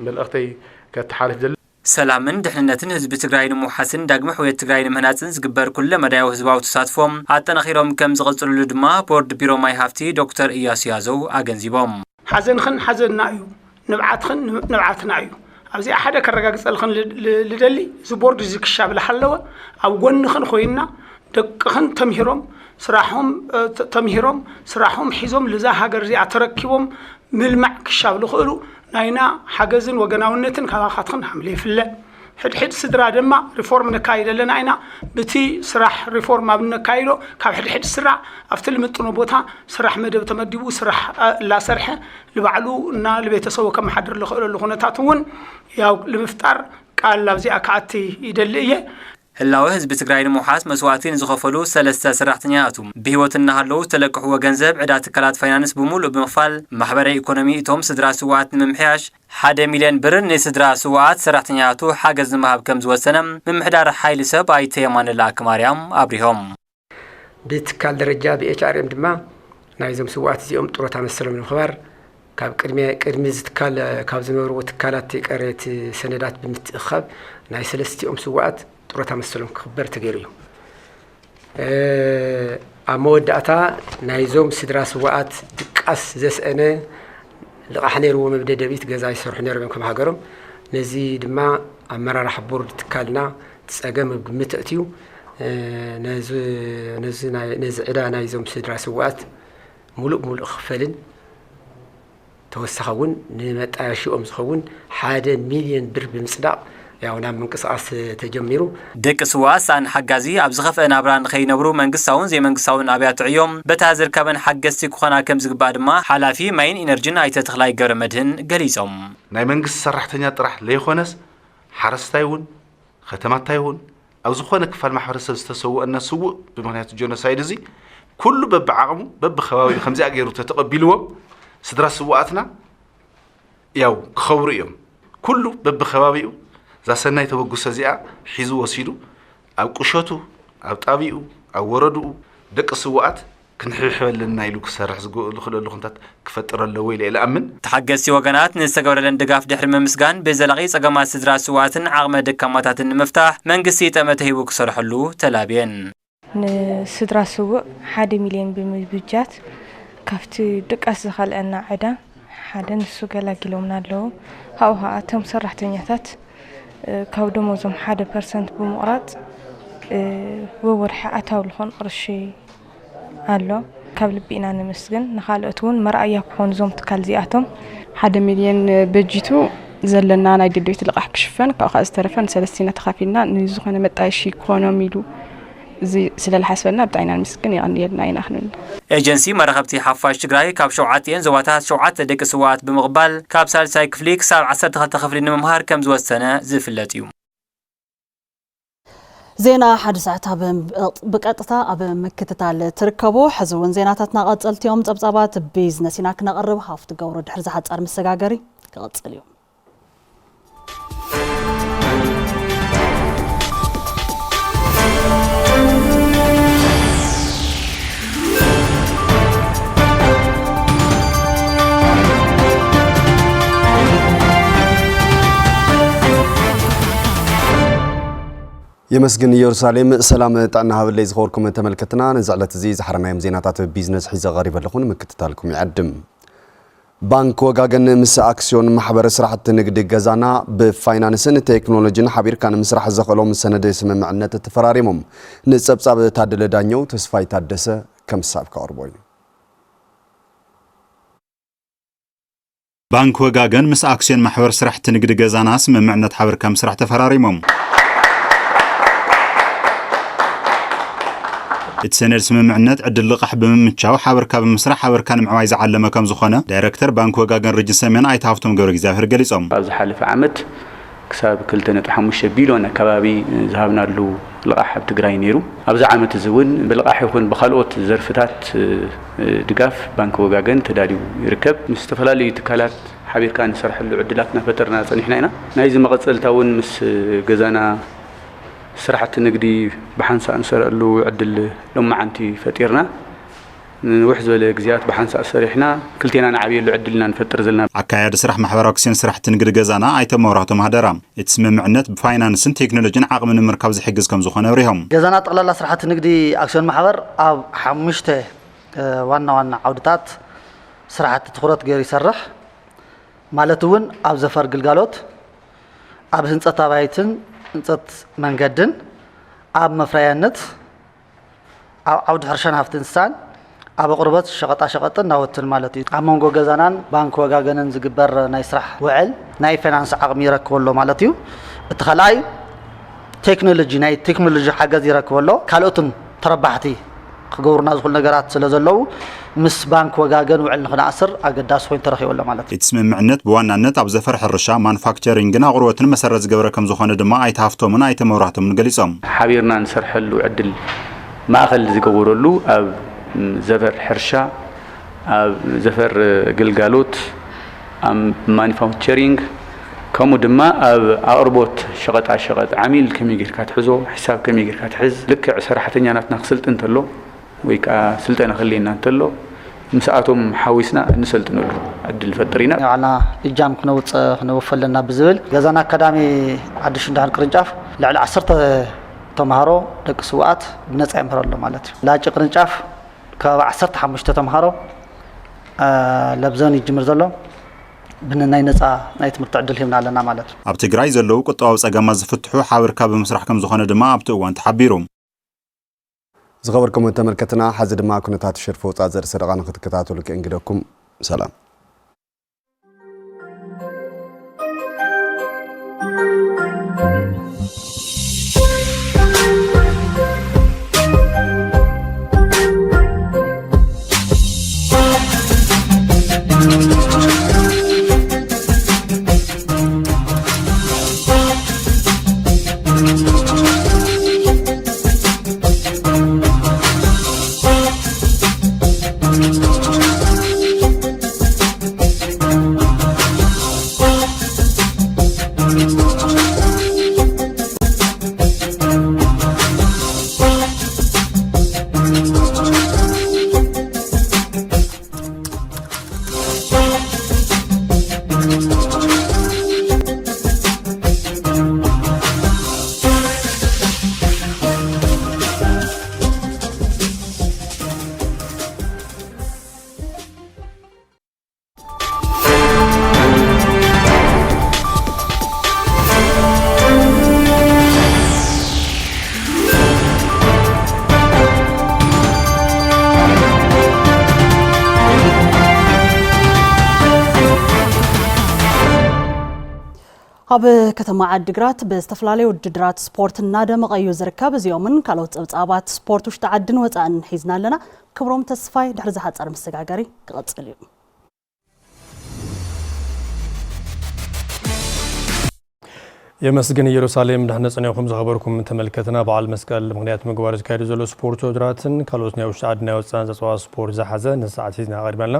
መልእኽተይ ከተሓልፍ ዘለ ሰላምን ድሕንነትን ህዝቢ ትግራይ ንምሓስን ዳግመ ሕውየት ትግራይ ንምህናፅን ዝግበር ኩለ መዳያዊ ህዝባዊ ተሳትፎም ኣጠናኺሮም ከም ዝቐጽልሉ ድማ ቦርድ ቢሮ ማይ ሃፍቲ ዶክተር ኢያሱ ያዘው ኣገንዚቦም ሓዘንኽን ሓዘንና እዩ ንብዓትኽን ንብዓትና እዩ ኣብዚ ሓደ ከረጋግጸልኽን ልደሊ እዚ ቦርድ እዚ ክሻብል ሓለወ ኣብ ጎንኽን ኮይና ደቅኽን ተምሂሮም ስራሖም ሒዞም ለዛ ሃገር እዚኣ ተረኪቦም ምልማዕ ክሻብሉ ክእሉ ናይና ሓገዝን ወገናውነትን ካባኻትክን ሓምለ ይፍለ ሕድሕድ ስድራ ድማ ሪፎርም ነካይድ ኣለና ኢና ብቲ ስራሕ ሪፎርም ኣብ ነካይዶ ካብ ሕድሕድ ስራሕ ኣብቲ ልምጥኖ ቦታ ስራሕ መደብ ተመዲቡ ስራሕ ላሰርሐ ልባዕሉ እና ለቤተሰቡ ከመሓድር ዝኽእለሉ ኩነታት እውን ያው ንምፍጣር ቃል ኣብዚኣ ከኣቲ ይደሊ እየ ህላዊ ህዝቢ ትግራይ ንምውሓስ መስዋዕትን ዝኸፈሉ 3 ሰራሕተኛቱ ብህይወትና ሃለው ተለቅሕዎ ገንዘብ ዕዳ ትካላት ፋይናንስ ብምሉእ ብምኽፋል ማሕበራዊ ኢኮኖሚ እቶም ስድራ ስዋዓት ንምምሕያሽ 1 ሚልዮን ብር ንስድራ ስዋዓት ሰራሕተኛቱ ሓገዝ ንምሃብ ከም ዝወሰነ ምምሕዳር ሓይሊ ሰብ ኣይተ የማነላ አክማርያም አብሪሆም ብትካል ደረጃ ብኤችአርኤም ድማ ናይዞም ስዋዓት እዚኦም ጥሮታ መሰሎም ንምኽባር ካብ ቅድሚ ዝትካል ካብ ዝነበሩ ትካላት ቀሬት ሰነዳት ብምትእኻብ ናይ ሰለስቲኦም ስዋዓት ጥሮታ መሰሎም ክኽበር ተገይሩ እዩ ኣብ መወዳእታ ናይዞም ስድራ ስዋዓት ድቃስ ዘስአነ ልቓሕ ነይርዎ መብደደቢት ገዛ ይሰርሑ ነይሮም ከም ሃገሮም ነዚ ድማ ኣመራርሓ ቦርድ ትካልና ፀገም ግምት እትዩ ነዚ ዕዳ ናይዞም ስድራ ስዋዓት ሙሉእ ክፈልን ተወሳኸውን ንመጣያሽኦም ዝኸውን 1 ሚልዮን ብር ብምጽዳቕ ያው ናብ ምንቅስቃስ ተጀሚሩ ደቂ ስዋዓት ሳን ሓጋዚ ኣብ ዝኸፍአ ናብራ ንኸይነብሩ መንግስታውን ዘይመንግስታውን ኣብያት ዕዮም በታ ዝርከበን ሓገዝቲ ክኾና ከም ዝግባእ ድማ ሓላፊ ማይን ኢነርጂን ኣይተ ተኽላይ ገብረ መድህን ገሊፆም ናይ መንግስቲ ሰራሕተኛ ጥራሕ ለይኾነስ ሓረስታይ እውን ከተማታይ እውን ኣብ ዝኾነ ክፋል ማሕበረሰብ ዝተሰውአና ስውእ ብምክንያት ጆኖሳይድ እዚ ኩሉ በብዓቕሙ በብኸባቢኡ ከምዚ ኣገይሩ ተተቐቢልዎም ስድራ ስዋዓትና ያው ክኸብሩ እዮም ኩሉ በብኸባቢኡ ዛሰናይ ተወጉሰ እዚኣ ሒዙ ወሲዱ ኣብ ቁሸቱ ኣብ ጣቢኡ ኣብ ወረድኡ ደቂ ስዋዓት ክንሕብሕበለና ኢሉ ክሰርሕ ዝኽእሉ ኩነታት ክፈጥር ኣለዎ ኢለ ይኣምን ተሓገዝቲ ወገናት ንዝተገበረለን ድጋፍ ድሕሪ ምምስጋን ብዘላቒ ፀገማት ስድራ ስዋዓትን ዓቕመ ደካማታትን ንምፍታሕ መንግስቲ ጠመተ ሂቡ ክሰርሐሉ ተላብየን ንስድራ ስውእ 1 ሚልዮን ብምብጃት ካብቲ ድቃስ ዝኸልአና ዕዳ ሓደ ንሱ ገላጊሎምና ኣለዉ ካብኡ ከዓ እቶም ሰራሕተኛታት ካብ ደሞዞም 1% ብምቑራፅ ወወርሒ ኣታዊ ዝኾን ቅርሺ ኣሎ ካብ ልቢ ኢና ንምስግን ንኻልኦት እውን መርኣያ ክኾኑ ዞም ትካል እዚኣቶም 1 ሚልዮን በጅቱ ዘለና ናይ ድሌት ልቓሕ ክሽፈን ካብኡ ከዓ ዝተረፈን ሰለስቲና ተኻፊልና ንዝኾነ መጣየሺ ክኾኖም ኢሉ زي سلال حسبنا بتاعنا المسكين يعني يدنا نحن ኤጀንሲ መራኸብቲ ሓፋሽ ትግራይ ካብ 7 ዘዋታት 7 ደቂ ስዋዓት ብምቕባል ካብ ሳልሳይ ክፍሊ ክሳብ 12 ክፍሊ ንምምሃር ከም ዝወሰነ ዝፍለጥ እዩ ዜና ሓደ ሰዓት በቀጥታ ኣብ ምክትታል ትርከቡ ሕዝውን ዜናታትና ቀጽልትዮም ጸብጻባት ቢዝነስ ኢና ክነቅርብ ሃፍት ገብሮ ድሕር ዝሓጻር መሰጋገሪ ክቀጽል እዩ يمسجن يرسالم سلام تعنا هذا زخوركم تملكتنا نزعلت زي زحرنا يوم زينات بيزنس حيزة غريبة لكم مكتتالكم يعدم بانك وجاجن مس أكسيون محبر سرعة نقد جزانا بفاينانسن تكنولوجيا حبير كان مسرح زخلهم السنة اسم معنا تفراريمهم نسب سب تعدل دانيو تسفاي تعدسة كم ساب كاربوي بانك وجاجن مس أكسيون محبر سرعة نقد جزانا اسم معنا حبير كم مسرح تفراريمهم اتسنر سممعنات عدل لقح بممتشاو حاور كاب مسرح حاور كان معوايز علمه كم زخونه دايركتور بانك وغاغن رجن سمين اي تافتم غور غزافر غليصوم ابز حلف عامت كساب 2.5 بليون كبابي ذهبنا له لقح بتግራይ ነይሩ ابز عامت زون بلقح يكون بخلوت زرفتات دغاف بانك وغاغن تداديو يركب مستفلالي تكالات حبير كان يسرح له عدلاتنا فترنا صنيحنا هنا نايز مقصلتاون مس غزانا سرحت نقدي بحنسا انسر له عدل لما عنتي فتيرنا وحزو لجزيات بحنسا سريحنا كلتينا نعبي له عدلنا نفتر زلنا عكايد سرح محبراكسين سرحت نقدي غزانا ايتم وراتهم هدرام اتسم معنات بفاينانس تكنولوجي عقم من مركز يحجز كم زخونه وريهم غزانا طلال سرحت نقدي اكسيون محبر اب حمشته وانا عودات سرحت تخرط غير يسرح مالتون اب زفر قلقالوت اب هنصه تابعيتن انصت منقدن اب مفريانت عود حرشان هافتنستان اب قربت شقطا شقطن ناوتل مالتي امونغو غزانان بانك وغاغنن زغبر ناي سرح وعل ناي فاينانس عقم يركبلو مالتيو اتخلاي تكنولوجي ناي تكنولوجي حاجز يركبلو كالوتن تربحتي ክገብሩና ዝኽእሉ ነገራት ስለ ዘለዉ ምስ ባንክ ወጋገን ውዕል ንኽንኣስር ኣገዳሲ ኮይኑ ተረኺቡ ኣሎ ማለት እዩ። እቲ ስምምዕነት ብዋናነት ኣብ ዘፈር ሕርሻ ማኑፋክቸሪንግን ኣቕርቦትን መሰረት ዝገበረ ከም ዝኾነ ድማ ኣይተሃፍቶምን ኣይተመብራህቶምን ገሊፆም ሓቢርና ንሰርሐሉ ዕድል ማእኸል ዝገብረሉ ኣብ ዘፈር ሕርሻ ኣብ ዘፈር ግልጋሎት ኣብ ማኑፋክቸሪንግ ከምኡ ድማ ኣብ ኣቕርቦት ሸቐጣ ሸቐጥ ዓሚል ከመይ ጌርካ ትሕዞ ሕሳብ ከመይ ጌርካ ትሕዝ ልክዕ ሰራሕተኛናትና ክስልጥን እንተሎ ወይ ከዓ ስልጠና ክልየና እንተሎ ምስኣቶም ሓዊስና እንሰልጥነሉ ዕድል ፈጥሪና ባዕልና እጃም ክነውፈለና ብዝብል ገዛና ኣካዳሚ ዓዲሽ እንዳሃን ቅርንጫፍ ልዕሊ 10 ተምሃሮ ደቂ ስውኣት ብነፃ ይምህረሉ ማለት እዩ። ላጭ ቅርንጫፍ ከባቢ 15 ተምሃሮ ለብዘን ይጅምር ዘሎ ብናይ ነፃ ናይ ትምህርቲ ዕድል ሂብና ኣለና ማለት እዩ። ኣብ ትግራይ ዘለዉ ቁጠባዊ ፀገማት ዝፍትሑ ሓቢርካ ብምስራሕ ከም ዝኾነ ድማ ኣብቲ እዋን ተሓቢሩ ዝኸበርኩም ተመልከትና ሓዚ ድማ ኩነታት ሽርፍ ወፃእ ዘርኢ ሰደቓ ንክትከታተሉ ክእንግደኩም ሰላም ኣብ ከተማ ዓዲግራት ብዝተፈላለዩ ውድድራት ስፖርት እናደመቐ እዩ ዝርከብ እዚኦምን ካልኦት ፀብፃባት ስፖርት ውሽጢ ዓድን ወፃእን ሒዝና ኣለና ክብሮም ተስፋይ ድሕሪ ዝሓፀረ መሰጋገሪ ክቐፅል እዩ የመስገን ኢየሩሳሌም ደህና ጽኔኹም ዝኸበርኩም ተመልከትና በዓል መስቀል ምክንያት ምግባር ዝካየዱ ዘሎ ስፖርት ውድድራትን ካልኦት ናይ ውሽጢ ዓድና ወፃእን ፀብፃባት ስፖርት ዝሓዘ ንሰዓት ሒዝና ቀሪብና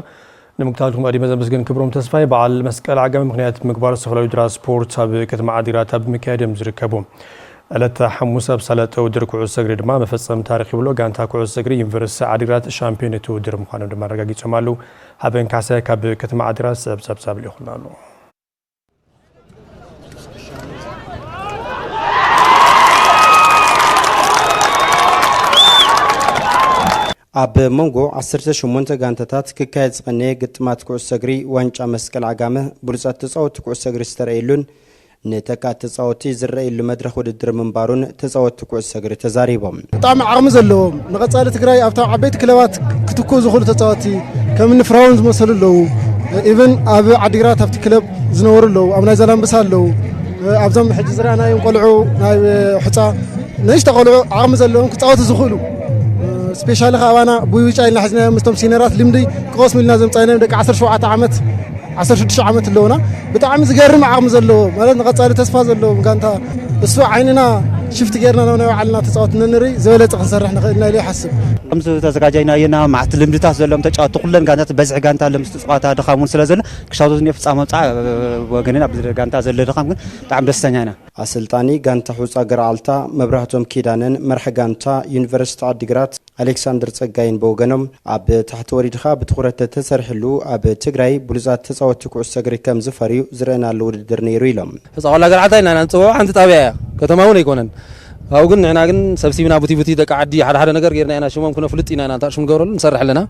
ንምክታልኩም ቀዲመ ዘመስገን ክብሮም ተስፋይ በዓል መስቀል ዓጋሚ ምክንያት ምግባር ዝተፈላለዩ ውድድራት ስፖርት ኣብ ከተማ ዓዲግራት ኣብ ምክያድም ዝርከቡ ዕለተ ሐሙስ ኣብ ሰለጠ ውድድር ኩዕሶ እግሪ ድማ መፈጸም ታሪክ ብሎ ጋንታ ኩዕሶ እግሪ ዩኒቨርሲቲ ዓዲግራት ሻምፒዮን ውድድር ምዃኖም ድማ ረጋጊጾም ኣለዉ ሃበን ካሳይ ካብ ከተማ ዓዲግራት ሰብሰብ ሊኹና ኣሎ ኣብ መንጎ 18 ጋንታታት ክካየድ ዝቐነየ ግጥማት ኩዕሶ እግሪ ዋንጫ መስቀል ዓጋመ ብሉፃት ተፃወቲ ኩዕሶ እግሪ ዝተረኣየሉን ንተካት ተፃወቲ ዝረኣየሉ መድረኽ ውድድር ምንባሩን ተፃወቲ ኩዕሶ እግሪ ተዛሪቦም ብጣዕሚ ዓቕሚ ዘለዎም ንቐፃሊ ትግራይ ኣብታ ዓበይቲ ክለባት ክትኩ ዝኽእሉ ተፃወቲ ከም ንፍራውን ዝመሰሉ ኣለዉ ኢቨን ኣብ ዓዲግራት ኣብቲ ክለብ ዝነበሩ ኣለዉ ኣብ ናይ ዛላምበሳ ኣለዉ ኣብዞም ሕጂ ዝረኣናዮም ቆልዑ ናይ ሕፃ ንእሽተ ቆልዑ ዓቕሚ ዘለዎም ክፃወቱ ዝኽእሉ ስፔሻሊ ኻባና ቡይጫ ኢልና ሕዝናዮም ምስቶም ሲነራት ልምዲ ክቆስሙ ኢልና ዘምፃይናዮም ደቂ 17 ዓመት 16 ዓመት ኣለውና ብጣዕሚ ዝገርም ዓቕሚ ዘለዎ ማለት ንቐፃሊ ተስፋ ዘለዎም ጋንታ እሱ ዓይንና ሽፍት ጌርና ነው ዓልና ተፃወት ንንሪ ዝበለፀ ክንሰርሕ ንኽእልና ኢለ ይሓስብ ከምዚ ተዘጋጃይናየና ማዕት ልምድታት ዘለዎም ተጫወቱ ኩለን ጋንታት በዝሒ ጋንታ ለምስቲ ፀዋታ ድኻሙን ስለዘለ ክሻውቱ ፍፃመ ወፃ ወገንን ኣብ ጋንታ ዘለ ድኻም ግን ብጣዕሚ ደስተኛ ኢና ኣሰልጣኒ ጋንታ ሑፃ ገርዓልታ መብራህቶም ኪዳንን መርሒ ጋንታ ዩኒቨርሲቲ ዓዲግራት ኣሌክሳንደር ፀጋይን በወገኖም ኣብ ታሕቲ ወሪድኻ ብትኩረት ተሰርሕሉ ኣብ ትግራይ ብሉፃት ተፃወቲ ኩዕሶ እግሪ ከም ዝፈርዩ ዝረአናሉ ውድድር ነይሩ ኢሎም ህፃውላ ገርዓልታ ኢና ንፅውዖ ሓንቲ ጣብያ እያ ከተማ እውን ኣይኮነን أو قلنا إحنا قلنا سبسيبنا بوتي تقعدي على نجار غيرنا أنا شو ممكن أفلتين أنا تعرف شو نقول نسرح لنا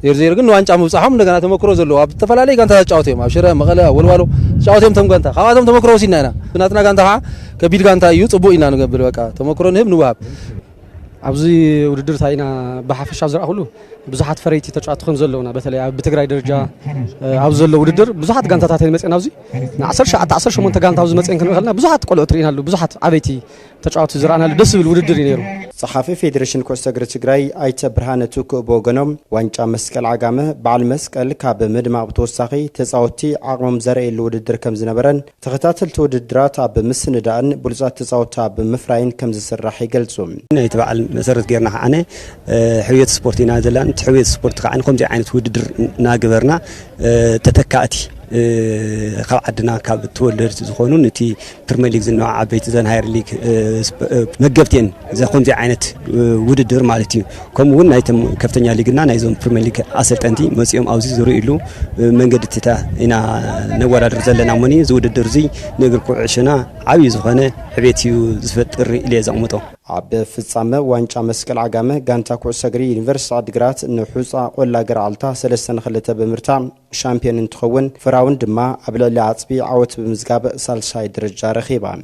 يرزير قلنا وانش عم بصحهم نقنا تمكروز اللو أب تفلالي كانت هتشاوتهم أبشرة مغلا والوالو شاوتهم تم كانت خواتهم تمكروزين أنا بناتنا كانت ها كبير كانت يوت أبو إنا نقبل وكا تمكرون هم نواب ኣብዚ ውድድር ታይና በሓፈሻ ዝረአ ሁሉ ብዙሓት ፈረይቲ ተጫዋቱ ከም ዘለውና በተለይ ኣብ ትግራይ ደረጃ ኣብ ዘሎ ውድድር ብዙሓት ጋንታታት መፅና ኣብዚ 18 ጋንታ ኣብዚ መፅን ክንኸልና ብዙሓት ቆልዑት ርኢናሉ ብዙሓት ዓበይቲ ተጫዋቱ ዝረአናሉ ደስ ዝብል ውድድር እዩ ነይሩ ጸሓፊ ፌደሬሽን ኩዕሶ እግሪ ትግራይ ኣይተ ብርሃነ ቱክ ቦገኖም ዋንጫ መስቀል ዓጋመ በዓል መስቀል ካብ ምድማቕ ብተወሳኺ ተፃወቲ ዓቕሞም ዘርእየሉ ውድድር ከም ዝነበረን ተኸታተልቲ ውድድራት ኣብ ምስንዳእን ብሉፃት ተፃወቲ ኣብ ምፍራይን ከም ዝስራሕ ይገልጹ ናይቲ በዓል መሰረት ጌርና ኣነ ሕውየት ስፖርት ኢና ዘለና ሕውየት ስፖርት ከዓ ከምዚ ዓይነት ውድድር እናገበርና ተተካእቲ ካብ ዓድና ካብ ተወለድቲ ዝኾኑ ነቲ ፕሪሚየር ሊግ ዝነዋ ዓበይቲ ዘን ሃየር ሊግ መገብቴን ከምዚ ዓይነት ውድድር ማለት እዩ ከምኡ እውን ናይቶም ከፍተኛ ሊግና ናይዞም ፕሪሚየር ሊግ ኣሰልጠንቲ መፂኦም ኣብዚ ዝርእይሉ መንገድታ ኢና ነወዳድር ዘለና ሞኒ እዚ ውድድር እዚ ንእግሪ ኩዕሾና ዓብዪ ዝኾነ ዕቤት እዩ ዝፈጥር ኢለ ዘቕምጦ ኣብ ፍጻመ ዋንጫ መስቀል ዓጋመ ጋንታ ኩዕሶ እግሪ ዩኒቨርሲቲ ዓዲግራት ንሑፃ ቆላ ገርዓልታ 3-2 ብምርታዕ ሻምፒዮን እንትኸውን ፍራውን ድማ ኣብ ልዕሊ ዓፅቢ ዓወት ብምዝጋብ ሳልሳይ ደረጃ ረኺባ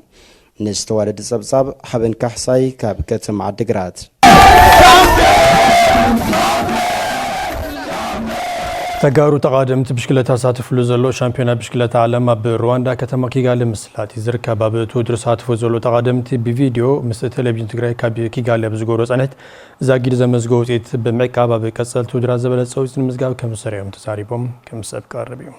ንዝተዋለደ ጸብጻብ ሓበን ካሕሳይ ካብ ከተማ ዓዲግራት ተጋሩ ተቃደምቲ ብሽክለታ ሳትፍሉ ዘሎ ሻምፒዮና ብሽክለታ ዓለም ኣብ ሩዋንዳ ከተማ ኪጋሊ ምስላት ይዝርከብ ኣብ ውድድር ሳትፎ ዘሎ ተቃደምቲ ብቪድዮ ምስ ቴሌቪዥን ትግራይ ካብ ኪጋሊ ኣብ ዝገብሮ ጸንሐት ዛጊድ ዘመዝገቡ ውፅኢት ብምዕቃብ ኣብ ቀጸልቲ ውድድራት ዝበለጸ ውፅኢት ንምዝጋብ ከም ዝሰርዮም ተዛሪቦም ከም ሰብ ቀርብ እዩ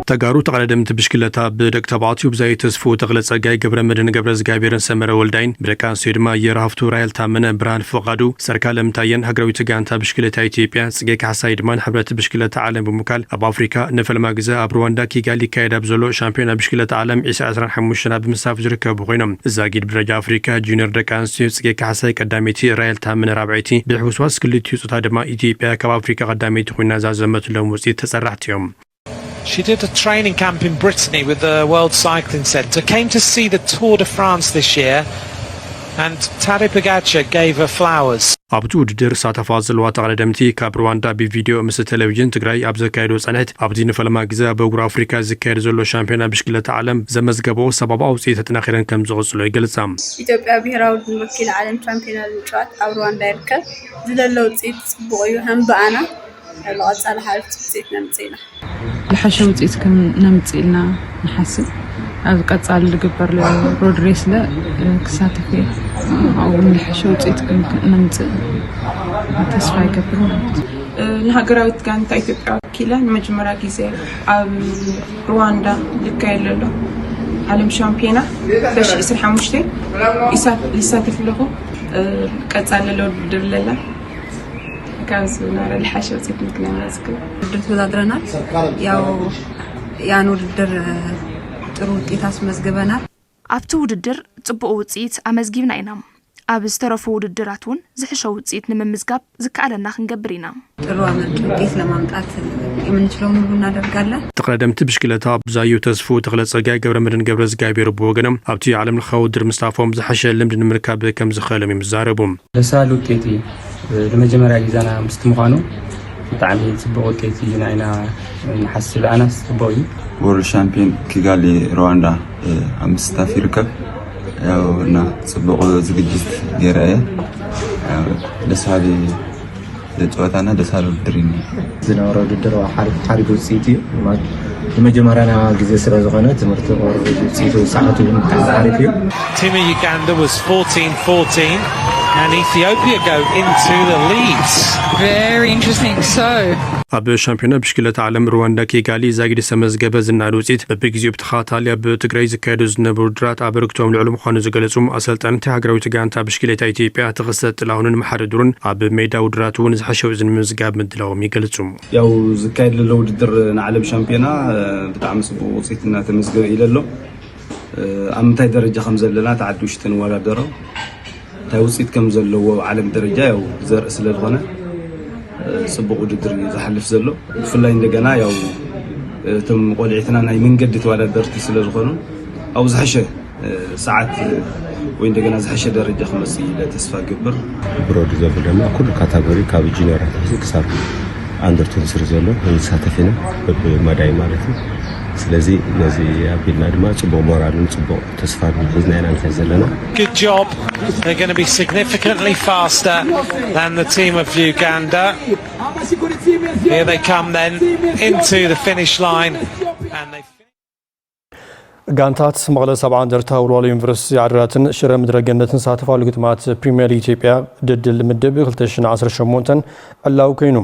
ተጋሩ ተቃደምቲ ብሽክለታ ብደቂ ተባዕትዮ ብዛይ ተስፉ ተኽለ ጸጋይ ገብረ መድህን ገብረ ዝጋቢርን ሰመረ ወልዳይን ብደቂ ኣንስትዮ ድማ የራሃፍቱ ራይል ታመነ ብርሃን ፍቓዱ ሰርካለም ታየን ሃገራዊት ጋንታ ብሽክለታ ኢትዮጵያ ጽጌ ካሕሳይ ድማ ሕብረት ብሽክለታ ዓለም ብምካል ኣብ አፍሪካ ንፈልማ ግዜ ኣብ ሩዋንዳ ኪጋሊ ይካየድ ኣብ ዘሎ ሻምፒዮና ብሽክለታ ዓለም 2025 ኣብ ምሳፍ ዝርከቡ ኮይኖም እዛጊድ ብደረጃ አፍሪካ ጁኒየር ደቂ ኣንስትዮ ጽጌ ካሕሳይ ቀዳመይቲ ራይል ታመነ ራብዓይቲ ብሕውስዋስ ክልቲኡ ጾታ ድማ ኢትዮጵያ ካብ አፍሪካ ቀዳመይቲ ኮይና ዛዘመትሎም ውፅኢት ተጸራሕቲ እዮም She did a training camp in Brittany with the World Cycling Centre, came to see the Tour de France this year, and Tadej Pogacar gave her flowers. ኣብቲ ውድድር ሳተፋ ዘለዋ ተቃደምቲ ካብ ሩዋንዳ ብቪድዮ ምስ ቴሌቪዥን ትግራይ ኣብ ዘካየዶ ጸንሐት ኣብቲ ንፈለማ ግዜ ኣብ እግሪ አፍሪካ ዝካየድ ዘሎ ሻምፒዮና ብሽክለታ ዓለም ዘመዝገበው ሰባባ ውፅኢት ተጠናኺረን ከም ዝቕጽሉ ይገልጻ ኢትዮጵያ ብሄራዊ ወኪል ዓለም ሻምፒዮና ልምጫት ኣብ ሩዋንዳ ይርከብ ዝለለ ውፅኢት ጽቡቕ እዩ ህምባኣና ለቐጻለ ሓልፍ ውፅኢት ነምጽኢና لحشة وتيت كم نمتيلنا نحسب هذا قد صار الجبر رودريس لا كساتفي أو لحشة وتيت كم نمتيل تسفاي كبرون الهجرات كانت إثيوبيا كلا مجمرة كيسة رواندا لكايلو عالم شامبيونا باش يصير حمشتي يساتف له قد صار له درللا كازونا الحشة وتيت مثلنا نازك درت ودادرنا ያው ውድድር ጥሩ ውጤት አስመዝግበናል ኣብቲ ውድድር ጽቡቕ ውጽኢት ኣመዝጊብና ኢና ኣብ ዝተረፉ ውድድራት እውን ዝሕሸ ውጽኢት ንምምዝጋብ ዝከኣለና ክንገብር ኢና ጥሩ አመርቂ ውጤት ለማምጣት የምንችለውን ሁሉ እናደርጋለን ተቀዳምቲ ብሽክለታ ብዛዩ ተስፉ ተኽለ ጸጋይ ገብረ መድህን ገብረ ዝጋቢር ብወገኖም ኣብቲ ዓለም ለኻዊ ውድድር ምስታፎም ዝሓሸ ልምዲ ንምርካብ ከም ዝኸኣሎም ይምዛረቡ ለሳል ውጤት ለመጀመሪያ ጊዜና ምስትምዃኑ ብጣዕሚ ጽቡቕ ውጤት ኢና ንሓስብ ኣና ጽቡቕ እዩ ወርልድ ሻምፒዮን ኪጋሊ ሩዋንዳ ኣብ ምስታፍ ይርከብ ያው እና ጽቡቕ ዝግጅት ገይረ ደሳሊ ጨዋታና ደሳሊ ውድድር እዩ ዝነበረ ውድድር ሓሪፍ ውፅኢት እዩ ለመጀመሪያ ጊዜ ስለ ዝኾነ ትምህርቲ ውፅኢቱ ሰዓቱ ሓሪፍ እዩ Team Uganda was 14-14 and Ethiopia go into the lead. Very interesting. So ኣብ ሻምፒዮና ብሽክለታ ዓለም ሩዋንዳ ኪጋሊ ዛጊድ ሰመዝገበ ዝናድ ውፅኢት በብግዚኡ ብተኸታታሊ ኣብ ትግራይ ዝካየዱ ዝነበሩ ውድድራት ኣበርክቶም ልዕሊ ምዃኑ ዝገለጹ ኣሰልጠንቲ ሃገራዊት ጋንታ ብሽክሌታ ኢትዮጵያ ተኸሰት ጥላሁንን መሓደዱርን ኣብ ሜዳ ውድድራት እውን ዝሓሸ ውፅኢት ንምዝጋብ ምድላዎም ይገልጹ ያው ዝካየድ ዘሎ ውድድር ንዓለም ሻምፒዮና ብጣዕሚ ጽቡቕ ውፅኢት እናተመዝገበ ኢለ ኣሎ ኣብ ምንታይ ደረጃ ከም ዘለና ተዓዲ ውሽጢ ንወዳደሮ እንታይ ውፅኢት ከም ዘለዎ ዓለም ደረጃ ያው ዘርኢ ስለ ዝኾነ ጽቡቕ ውድድር ዝሓልፍ ዘሎ ብፍላይ እንደገና ያው እቶም ቆልዒትና ናይ መንገዲ ተወዳደርቲ ስለ ዝኾኑ ኣብ ዝሓሸ ሰዓት ወይ እንደገና ዝሓሸ ደረጃ ክመጽእ ኢለ ተስፋ ግብር ብሮድ ዘሎ ድማ ኩሉ ካታጎሪ ካብ ጁኒየር ክሳብ አንደር 23 ዘሎ ይሳተፍና በመዳይ ማለት ነው ስለዚህ ነዚ አቢልና ድማ ጽቡቅ ሞራልን ጽቡቅ ተስፋን ሒዝና ኢና ንከድ ዘለና Good job. They're going to be significantly faster than the team of Uganda. Here they come then into the finish line and they ጋንታት መቀለ 70 እንደርታ ወልዋሎ ዩኒቨርሲቲ ዓድራትን ሽረ ምድረ ገነትን ሳተፋሉ ግጥማት ፕሪሚየር ሊግ ኢትዮጵያ ድድል ምድብ 2018 ዕላው ኮይኑ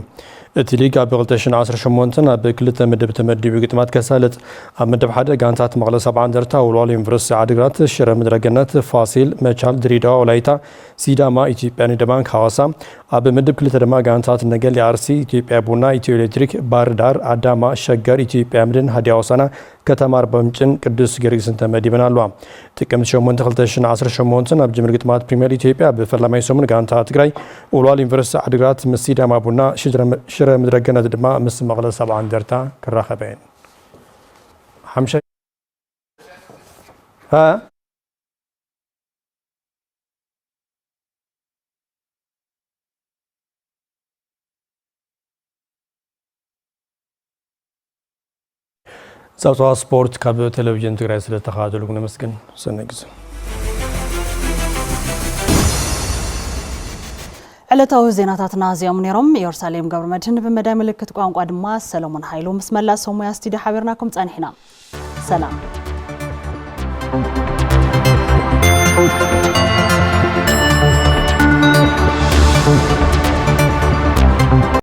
እቲ ሊግ ኣብ 2018 ኣብ ክልተ ምድብ ተመዲቡ ግጥማት ከሳለጥ ኣብ ምድብ ሓደ ጋንታት መቀለ 70 እንደርታ ወልዋሎ ዩኒቨርሲቲ ዓድግራት ሽረ ምድረ ገነት ፋሲል መቻል ድሬዳዋ ወላይታ ሲዳማ ኢትዮጵያ ንግድ ባንክ ሐዋሳ ኣብ ምድብ ክልተ ድማ ጋንታት ነገሌ አርሲ ኢትዮጵያ ቡና ኢትዮ ኤሌክትሪክ ባህርዳር አዳማ ሸገር ኢትዮጵያ ምድን ሀዲያ ሆሳዕና ከተማ አርባ ምንጭን ቅዱስ ጊዮርጊስን ተመዲበን ኣለዋ ጥቅምት 8 2018 ኣብ ጅምር ግጥማት ፕሪሚየር ኢትዮጵያ በፈላማይ ሰሙን ጋንታ ትግራይ ወልዋሎ ዩኒቨርሲቲ ዓድግራት ምስ ሲዳማ ቡና ሽረ ምድረ ገነት ድማ ምስ መቀለ 70 እንደርታ ክራኸበን ሓምሻ ዛውታ ስፖርት ካብ ቴሌቪዥን ትግራይ ስለተኻተልኩም ነመስግን ሰነግዝ ዕለታዊ ዜናታትና እዚኦም ነይሮም ኢየሩሳሌም ገብረመድህን ብመዳይ ምልክት ቋንቋ ድማ ሰለሞን ኃይሉ ምስ መላስ ሶሞያ ስቱዲዮ ሓቢርናኩም ጸኒሕና ሰላም